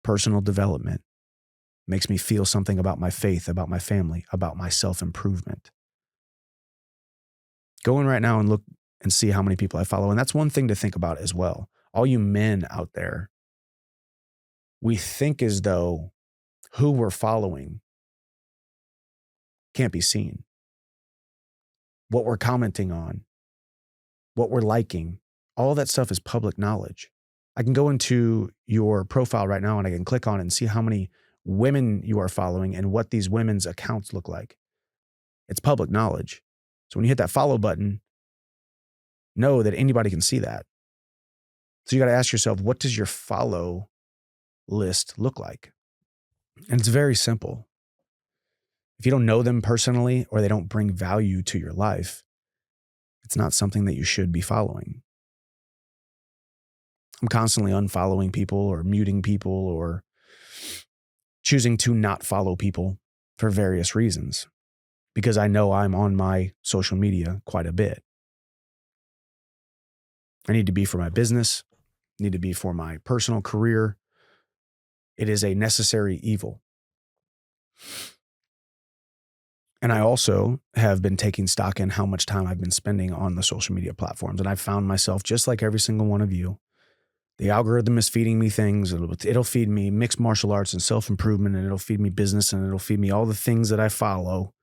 Personal development makes me feel something about my faith, about my family, about my self-improvement. Go in right now and look and see how many people I follow. And that's one thing to think about as well. All you men out there, we think as though who we're following can't be seen. What we're commenting on, what we're liking, all that stuff is public knowledge. I can go into your profile right now and I can click on it and see how many women you are following and what these women's accounts look like. It's public knowledge. So when you hit that follow button, know that anybody can see that. So you got to ask yourself, what does your follow list look like? And it's very simple. If you don't know them personally or they don't bring value to your life, it's not something that you should be following. I'm constantly unfollowing people or muting people or choosing to not follow people for various reasons because I know I'm on my social media quite a bit. I need to be for my business, need to be for my personal career. It is a necessary evil. And I also have been taking stock in how much time I've been spending on the social media platforms. And I've found myself, just like every single one of you, the algorithm is feeding me things. It'll feed me mixed martial arts and self-improvement, and it'll feed me business, and it'll feed me all the things that I follow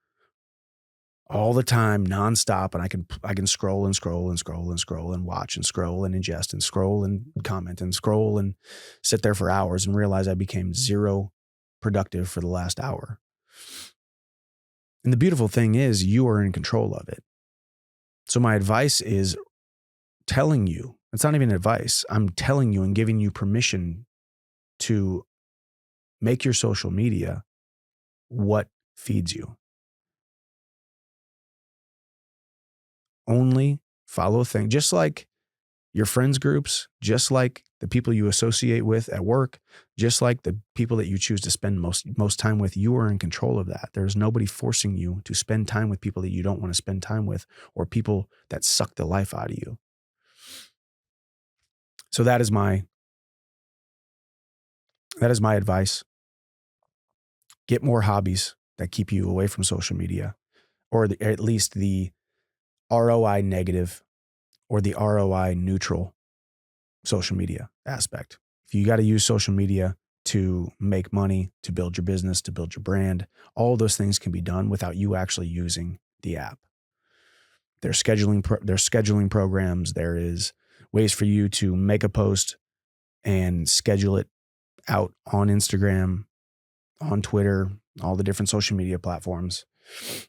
all the time, nonstop. And I can scroll and scroll and scroll and scroll and watch and scroll and ingest and scroll and comment and scroll and sit there for hours and realize I became zero productive for the last hour. And the beautiful thing is you are in control of it. So my advice is telling you, it's not even advice. I'm telling you and giving you permission to make your social media what feeds you. Only follow things, just like your friends groups, just like the people you associate with at work, just like the people that you choose to spend most time with. You are in control of that. There's nobody forcing you to spend time with people that you don't want to spend time with, or people that suck the life out of you. So that is my advice. Get more hobbies that keep you away from social media, or at least the ROI negative or the ROI neutral social media aspect. If you got to use social media to make money, to build your business, to build your brand, all those things can be done without you actually using the app. There's scheduling programs. There is ways for you to make a post and schedule it out on Instagram, on Twitter, all the different social media platforms.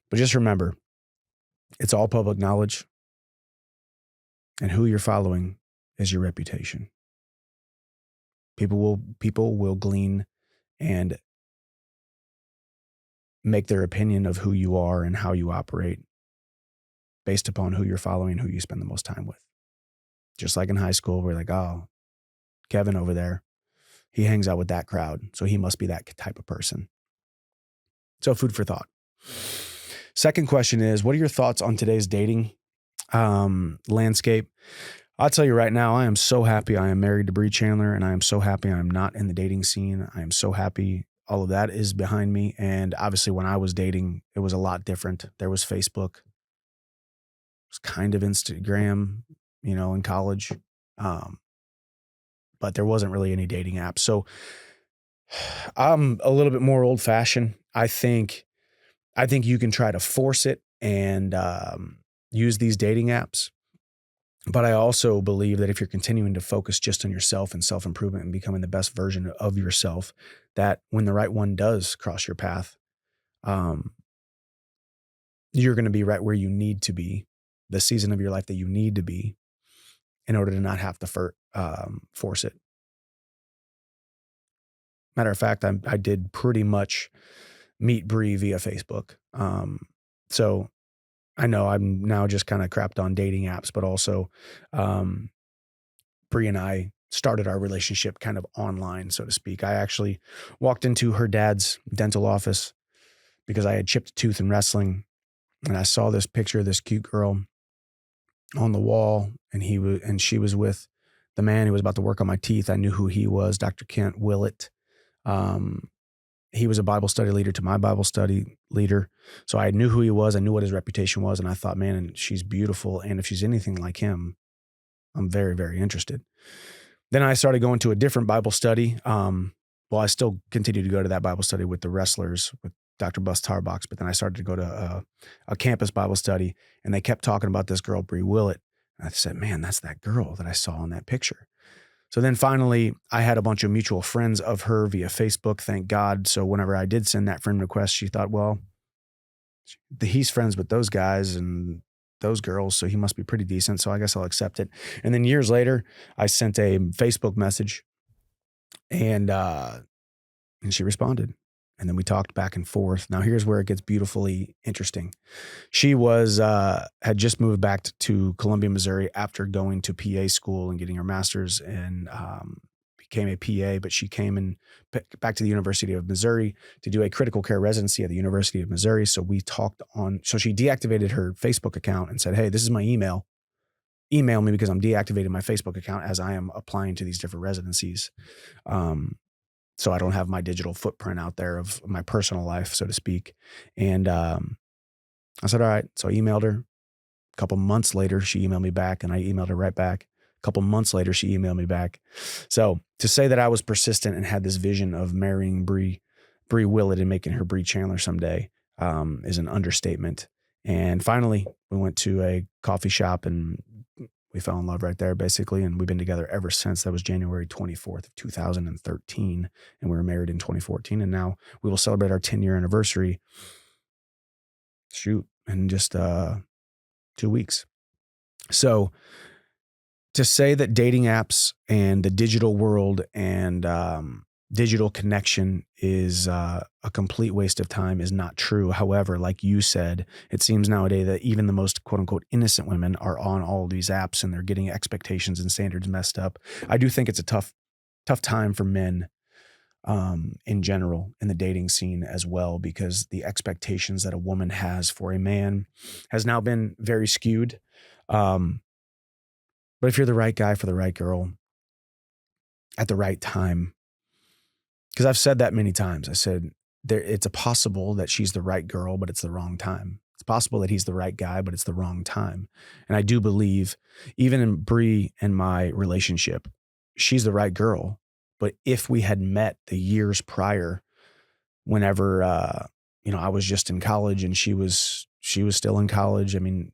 But just remember, it's all public knowledge, and who you're following is your reputation. People will glean and make their opinion of who you are and how you operate based upon who you're following, who you spend the most time with. Just like in high school, we're like, oh, Kevin over there, he hangs out with that crowd, so he must be that type of person. So food for thought. Second question is, what are your thoughts on today's dating landscape? I'll tell you right now, I am so happy I am married to Bree Chandler, and I am so happy I'm not in the dating scene. I am so happy all of that is behind me. And obviously when I was dating, it was a lot different. There was Facebook. It was kind of Instagram, in college. But there wasn't really any dating apps. So I'm a little bit more old fashioned. I think you can try to force it and use these dating apps. But I also believe that if you're continuing to focus just on yourself and self-improvement and becoming the best version of yourself, that when the right one does cross your path, you're going to be right where you need to be, the season of your life that you need to be in order to not have to force it. Matter of fact, I did pretty much meet Bree via Facebook. So I know I'm now just kind of crapped on dating apps, but also Bree and I started our relationship kind of online, so to speak. I actually walked into her dad's dental office because I had chipped a tooth in wrestling, and I saw this picture of this cute girl on the wall, and she was with the man who was about to work on my teeth. I knew who he was, Dr. Kent Willett. He was a Bible study leader to my Bible study leader. So I knew who he was. I knew what his reputation was. And I thought, man, she's beautiful. And if she's anything like him, I'm very, very interested. Then I started going to a different Bible study. I still continued to go to that Bible study with the wrestlers, with Dr. Bus Tarbox, but then I started to go to a campus Bible study, and they kept talking about this girl, Bree Willett. And I said, man, that's that girl that I saw in that picture. So then finally, I had a bunch of mutual friends of her via Facebook, thank God. So whenever I did send that friend request, she thought, well, he's friends with those guys and those girls, so he must be pretty decent. So I guess I'll accept it. And then years later, I sent a Facebook message, and she responded. And then we talked back and forth. Now here's where it gets beautifully interesting. She had just moved back to Columbia, Missouri after going to PA school and getting her master's, and became a PA, but she came back to the University of Missouri to do a critical care residency at the University of Missouri. So we talked so she deactivated her Facebook account and said, hey, this is my email. Email me because I'm deactivating my Facebook account as I am applying to these different residencies. So I don't have my digital footprint out there of my personal life, so to speak. And I said, all right. So I emailed her. A couple months later, she emailed me back, and I emailed her right back. A couple months later, she emailed me back. So to say that I was persistent and had this vision of marrying Bree Willett and making her Bree Chandler someday is an understatement. And finally, we went to a coffee shop and we fell in love right there, basically. And we've been together ever since. That was January 24th of 2013. And we were married in 2014. And now we will celebrate our 10-year anniversary. In just 2 weeks. So to say that dating apps and the digital world and digital connection is a complete waste of time is not true. However, like you said, it seems nowadays that even the most quote unquote innocent women are on all of these apps and they're getting expectations and standards messed up. I do think it's a tough time for men in general in the dating scene as well, because the expectations that a woman has for a man has now been very skewed. Um, but if you're the right guy for the right girl at the right time, because I've said that many times, I said it's a possible that she's the right girl, but it's the wrong time. It's possible that he's the right guy, but it's the wrong time. And I do believe, even in Bree and my relationship, she's the right girl. But if we had met the years prior, whenever I was just in college and she was still in college, I mean,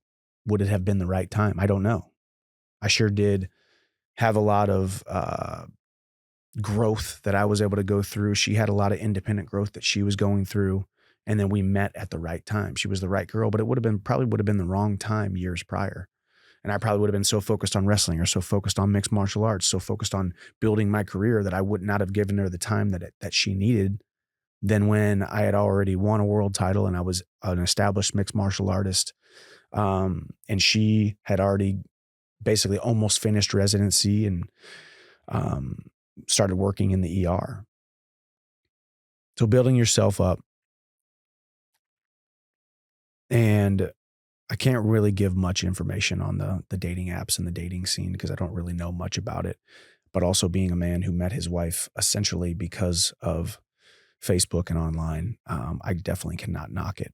would it have been the right time? I don't know. I sure did have a lot of growth that I was able to go through. She had a lot of independent growth that she was going through. And then we met at the right time. She was the right girl, but it probably would have been the wrong time years prior. And I probably would have been so focused on wrestling or so focused on mixed martial arts, so focused on building my career that I would not have given her the time that she needed. Then when I had already won a world title and I was an established mixed martial artist, and she had already basically almost finished residency and started working in the ER. So building yourself up. And I can't really give much information on the dating apps and the dating scene because I don't really know much about it. But also being a man who met his wife essentially because of Facebook and online, I definitely cannot knock it.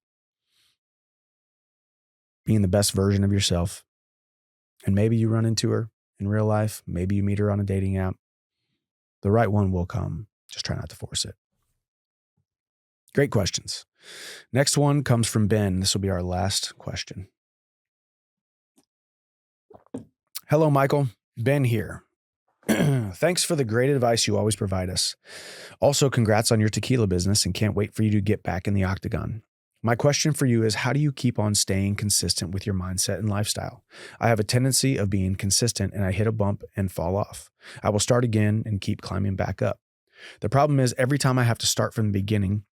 Being the best version of yourself, and maybe you run into her in real life, maybe you meet her on a dating app. The right one will come. Just try not to force it. Great questions. Next one comes from Ben. This will be our last question. Hello, Michael. Ben here. Thanks for the great advice you always provide us. Also, congrats on your tequila business and can't wait for you to get back in the octagon. My question for you is, how do you keep on staying consistent with your mindset and lifestyle? I have a tendency of being consistent and I hit a bump and fall off. I will start again and keep climbing back up. The problem is every time I have to start from the beginning,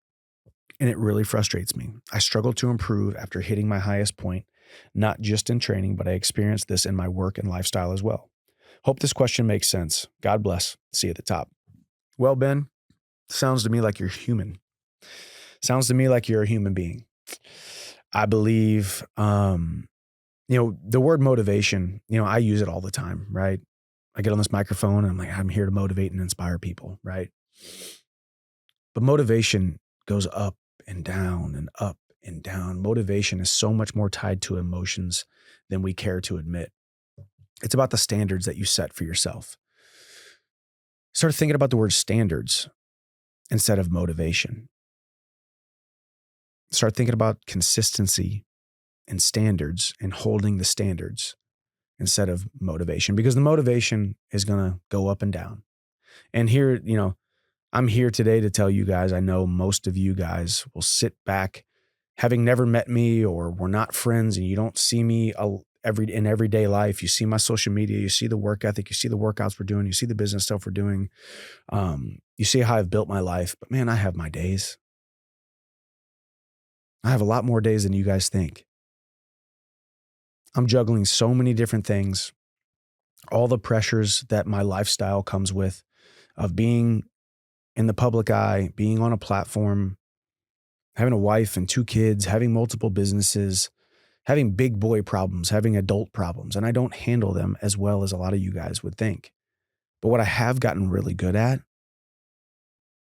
and it really frustrates me. I struggle to improve after hitting my highest point, not just in training, but I experience this in my work and lifestyle as well. Hope this question makes sense. God bless. See you at the top. Well, Ben, sounds to me like you're human. Sounds to me like you're a human being. I believe, the word motivation, I use it all the time, right? I get on this microphone and I'm like, I'm here to motivate and inspire people, right? But motivation goes up and down and up and down. Motivation is so much more tied to emotions than we care to admit. It's about the standards that you set for yourself. Start thinking about the word standards instead of motivation. Start thinking about consistency and standards and holding the standards instead of motivation, because the motivation is going to go up and down. And here, I'm here today to tell you guys, I know most of you guys will sit back having never met me or we're not friends and you don't see me in everyday life. You see my social media, you see the work ethic, you see the workouts we're doing, you see the business stuff we're doing. You see how I've built my life, but man, I have my days. I have a lot more days than you guys think. I'm juggling so many different things, all the pressures that my lifestyle comes with of being in the public eye, being on a platform, having a wife and 2 kids, having multiple businesses, having big boy problems, having adult problems, and I don't handle them as well as a lot of you guys would think. But what I have gotten really good at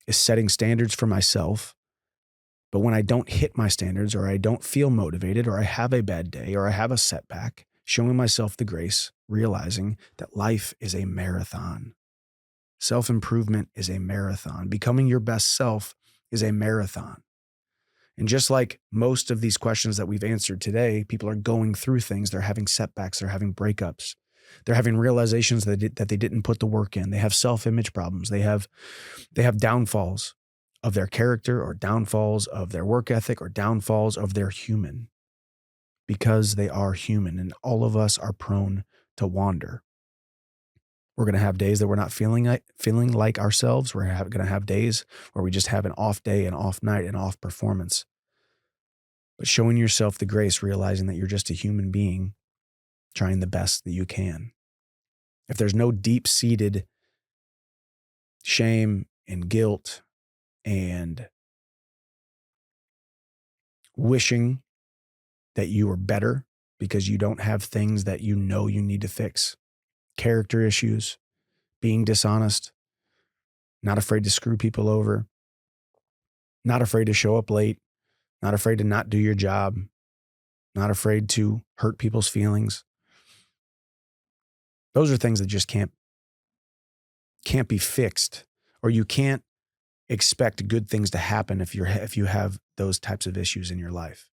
is setting standards for myself. But when I don't hit my standards or I don't feel motivated or I have a bad day or I have a setback, showing myself the grace, realizing that life is a marathon. Self-improvement is a marathon. Becoming your best self is a marathon. And just like most of these questions that we've answered today, people are going through things. They're having setbacks. They're having breakups. They're having realizations that they didn't put the work in. They have self-image problems. They have downfalls of their character or downfalls of their work ethic or downfalls of their human, because they are human and all of us are prone to wander. We're going to have days that we're not feeling like ourselves. We're going to have days where we just have an off day, an off night, an off performance. But showing yourself the grace, realizing that you're just a human being trying the best that you can. If there's no deep-seated shame and guilt and wishing that you were better because you don't have things that you know you need to fix, character issues, being dishonest, not afraid to screw people over, not afraid to show up late, not afraid to not do your job, not afraid to hurt people's feelings. Those are things that just can't be fixed, or you can't expect good things to happen if you have those types of issues in your life.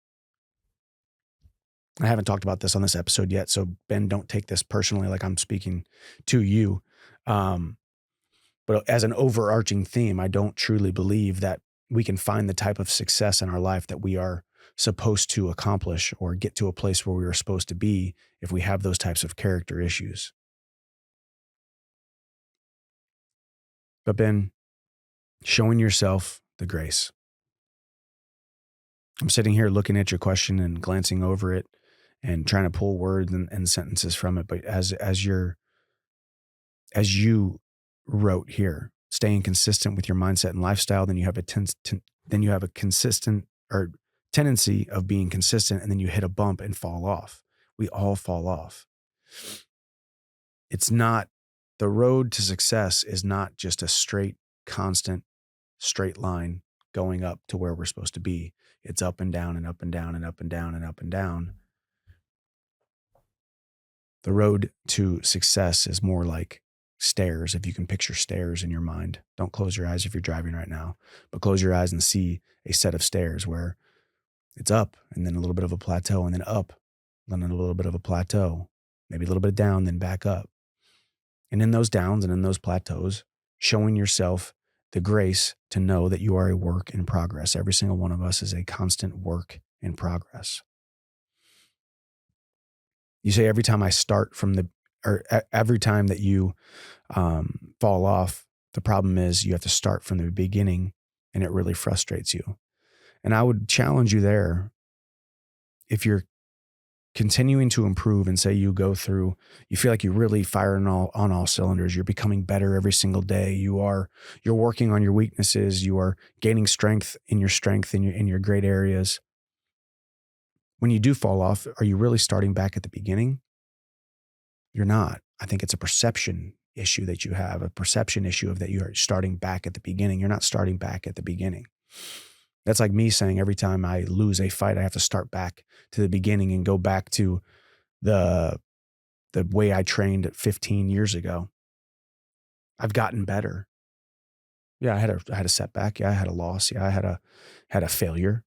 I haven't talked about this on this episode yet, so Ben, don't take this personally like I'm speaking to you. But as an overarching theme, I don't truly believe that we can find the type of success in our life that we are supposed to accomplish or get to a place where we are supposed to be if we have those types of character issues. But Ben, showing yourself the grace. I'm sitting here looking at your question and glancing over it and trying to pull words and sentences from it. But as you wrote here, staying consistent with your mindset and lifestyle, then you have a consistent or tendency of being consistent, and then you hit a bump and fall off. We all fall off. It's not, the road to success is not just a straight, constant, straight line going up to where we're supposed to be. It's up and down and up and down and up and down and up and down. The road to success is more like stairs. If you can picture stairs in your mind, don't close your eyes if you're driving right now, but close your eyes and see a set of stairs where it's up and then a little bit of a plateau and then up, then a little bit of a plateau, maybe a little bit down, then back up. And in those downs and in those plateaus, showing yourself the grace to know that you are a work in progress. Every single one of us is a constant work in progress. You say every time I start from every time that you fall off, the problem is you have to start from the beginning, and it really frustrates you. And I would challenge you there, if you're continuing to improve and say you feel like you're really firing on all cylinders, you're becoming better every single day, you're working on your weaknesses, you are gaining strength in your great areas. When you do fall off, are you really starting back at the beginning? You're not. I think it's a perception issue that you have, a perception issue of that you are starting back at the beginning. You're not starting back at the beginning. That's like me saying every time I lose a fight, I have to start back to the beginning and go back to the way I trained 15 years ago. I've gotten better. Yeah, I had a setback. Yeah, I had a loss. Yeah, I had a failure.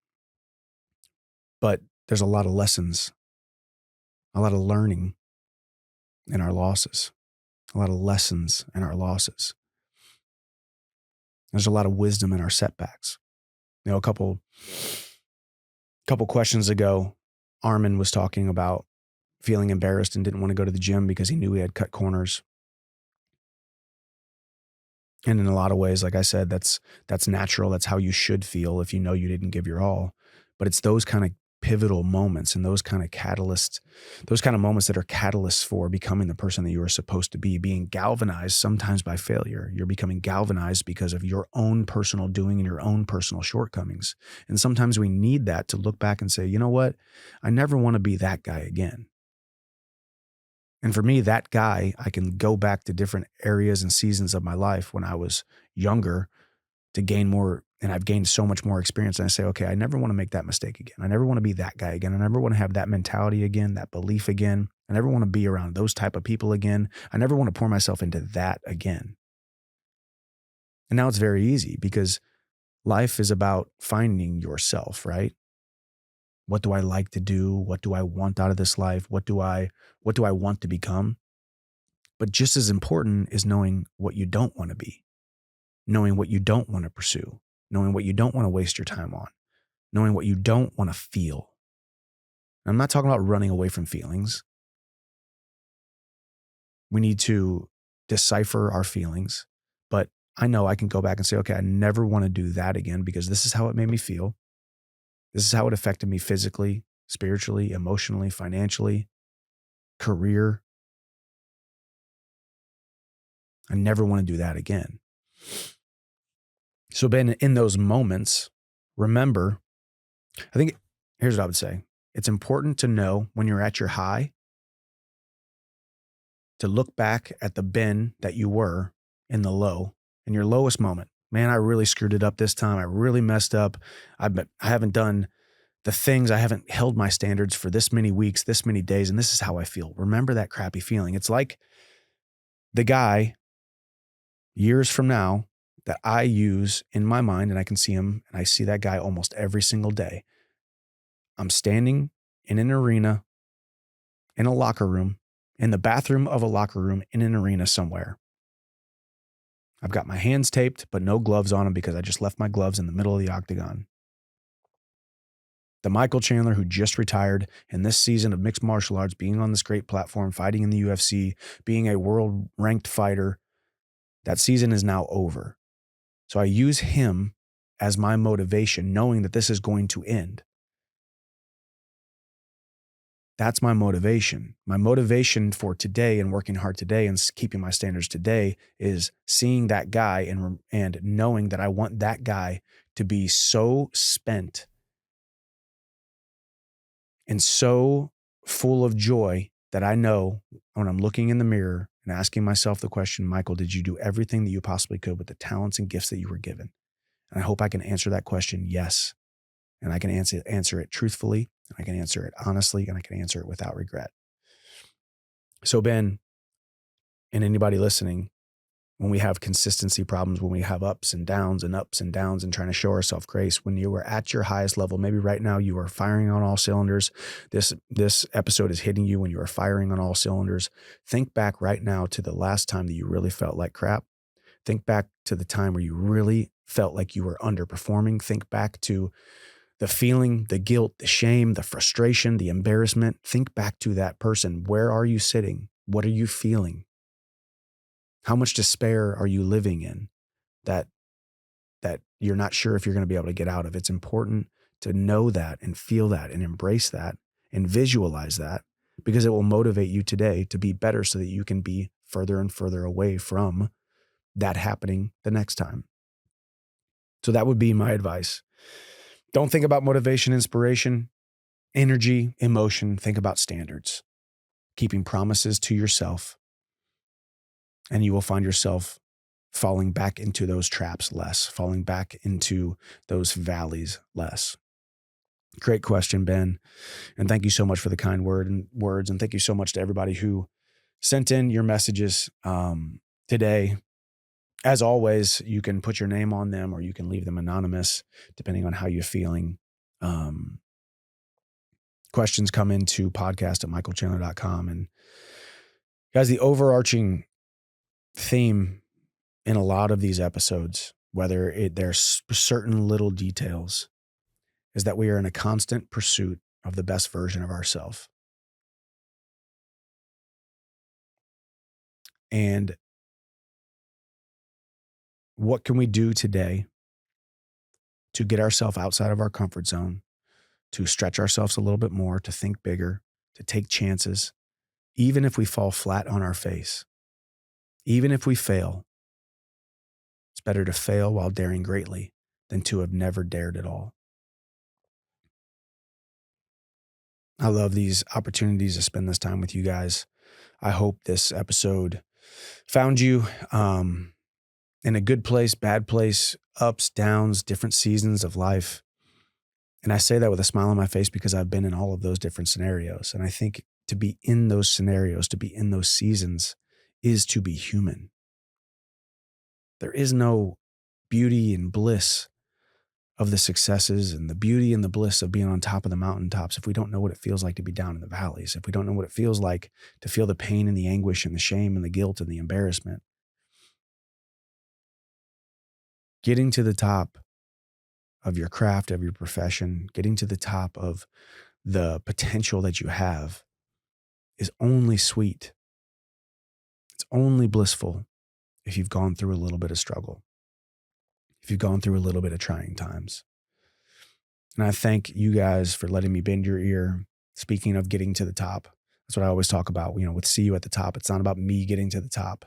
But there's a lot of lessons, a lot of learning in our losses, a lot of lessons in our losses. There's a lot of wisdom in our setbacks. You know, a couple questions ago, Armin was talking about feeling embarrassed and didn't want to go to the gym because he knew he had cut corners. And in a lot of ways, like I said, that's natural. That's how you should feel if you know you didn't give your all. But it's those kind of pivotal moments and those kind of moments that are catalysts for becoming the person that you are supposed to be, being galvanized sometimes by failure. You're becoming galvanized because of your own personal doing and your own personal shortcomings. And sometimes we need that to look back and say, you know what? I never want to be that guy again. And for me, that guy, I can go back to different areas and seasons of my life when I was younger to gain more, and I've gained so much more experience. And I say, okay, I never want to make that mistake again. I never want to be that guy again. I never want to have that mentality again, that belief again. I never want to be around those type of people again. I never want to pour myself into that again. And now it's very easy because life is about finding yourself, right? What do I like to do? What do I want out of this life? What do I want to become? But just as important is knowing what you don't want to be, knowing what you don't want to pursue, knowing what you don't want to waste your time on, knowing what you don't want to feel. And I'm not talking about running away from feelings. We need to decipher our feelings, but I know I can go back and say, okay, I never want to do that again because this is how it made me feel. This is how it affected me physically, spiritually, emotionally, financially, career. I never want to do that again. So, Ben, in those moments, remember, I think here's what I would say. It's important to know when you're at your high to look back at the Ben that you were in the low, in your lowest moment. Man, I really screwed it up this time. I really messed up. I haven't done the things, I haven't held my standards for this many weeks, this many days, and this is how I feel. Remember that crappy feeling. It's like the guy years from now that I use in my mind, and I can see him, and I see that guy almost every single day. I'm standing in an arena, in a locker room, in the bathroom of a locker room, in an arena somewhere. I've got my hands taped, but no gloves on them because I just left my gloves in the middle of the octagon. The Michael Chandler who just retired in this season of mixed martial arts, being on this great platform, fighting in the UFC, being a world-ranked fighter, that season is now over. So I use him as my motivation, knowing that this is going to end. That's my motivation. My motivation for today and working hard today and keeping my standards today is seeing that guy and knowing that I want that guy to be so spent and so full of joy that I know when I'm looking in the mirror and asking myself the question, Michael, did you do everything that you possibly could with the talents and gifts that you were given? And I hope I can answer that question, yes. And I can answer it truthfully, and I can answer it honestly, and I can answer it without regret. So Ben, and anybody listening, when we have consistency problems, when we have ups and downs and trying to show ourselves grace, when you are at your highest level, maybe right now you are firing on all cylinders. This episode is hitting you when you are firing on all cylinders. Think back right now to the last time that you really felt like crap. Think back to the time where you really felt like you were underperforming. Think back to the feeling, the guilt, the shame, the frustration, the embarrassment. Think back to that person. Where are you sitting? What are you feeling? How much despair are you living in that you're not sure if you're going to be able to get out of? It's important to know that and feel that and embrace that and visualize that, because it will motivate you today to be better so that you can be further and further away from that happening the next time. So that would be my advice. Don't think about motivation, inspiration, energy, emotion. Think about standards, keeping promises to yourself, and you will find yourself falling back into those traps less, falling back into those valleys less. Great question, Ben. And thank you so much for the kind words. And thank you so much to everybody who sent in your messages today. As always, you can put your name on them or you can leave them anonymous, depending on how you're feeling. Questions come into podcast@michaelchandler.com. And guys, the overarching theme in a lot of these episodes, whether there's certain little details, is that we are in a constant pursuit of the best version of ourselves. And what can we do today to get ourselves outside of our comfort zone, to stretch ourselves a little bit more, to think bigger, to take chances, even if we fall flat on our face, even if we fail? It's better to fail while daring greatly than to have never dared at all. I love these opportunities to spend this time with you guys. I hope this episode found you in a good place, bad place, ups, downs, different seasons of life. And I say that with a smile on my face because I've been in all of those different scenarios. And I think to be in those scenarios, to be in those seasons, is to be human. There is no beauty and bliss of the successes and the beauty and the bliss of being on top of the mountaintops if we don't know what it feels like to be down in the valleys, if we don't know what it feels like to feel the pain and the anguish and the shame and the guilt and the embarrassment. Getting to the top of your craft, of your profession, getting to the top of the potential that you have is only sweet. It's only blissful if you've gone through a little bit of struggle, if you've gone through a little bit of trying times. And I thank you guys for letting me bend your ear. Speaking of getting to the top, that's what I always talk about, with see you at the top. It's not about me getting to the top.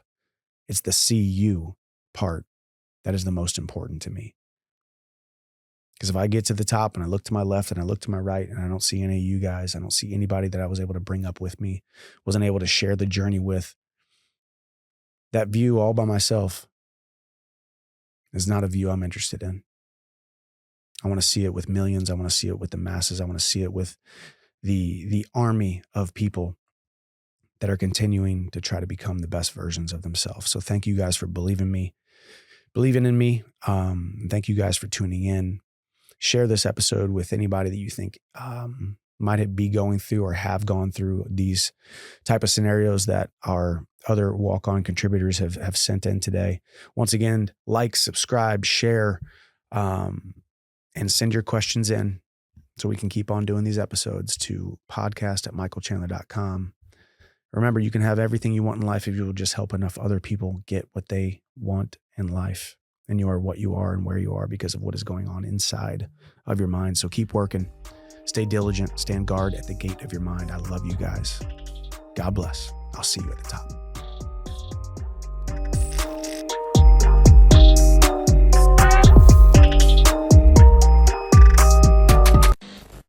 It's the see you part that is the most important to me. Because if I get to the top and I look to my left and I look to my right and I don't see any of you guys, I don't see anybody that I was able to bring up with me, wasn't able to share the journey with, that view all by myself is not a view I'm interested in. I want to see it with millions. I want to see it with the masses. I want to see it with the army of people that are continuing to try to become the best versions of themselves. So thank you guys for believing in me. Thank you guys for tuning in. Share this episode with anybody that you think might be going through or have gone through these type of scenarios that our other walk-on contributors have sent in today. Once again, like, subscribe, share, and send your questions in so we can keep on doing these episodes to podcast@michaelchandler.com. Remember, you can have everything you want in life if you will just help enough other people get what they want in life. And you are what you are and where you are because of what is going on inside of your mind. So keep working, stay diligent, stand guard at the gate of your mind. I love you guys. God bless. I'll see you at the top.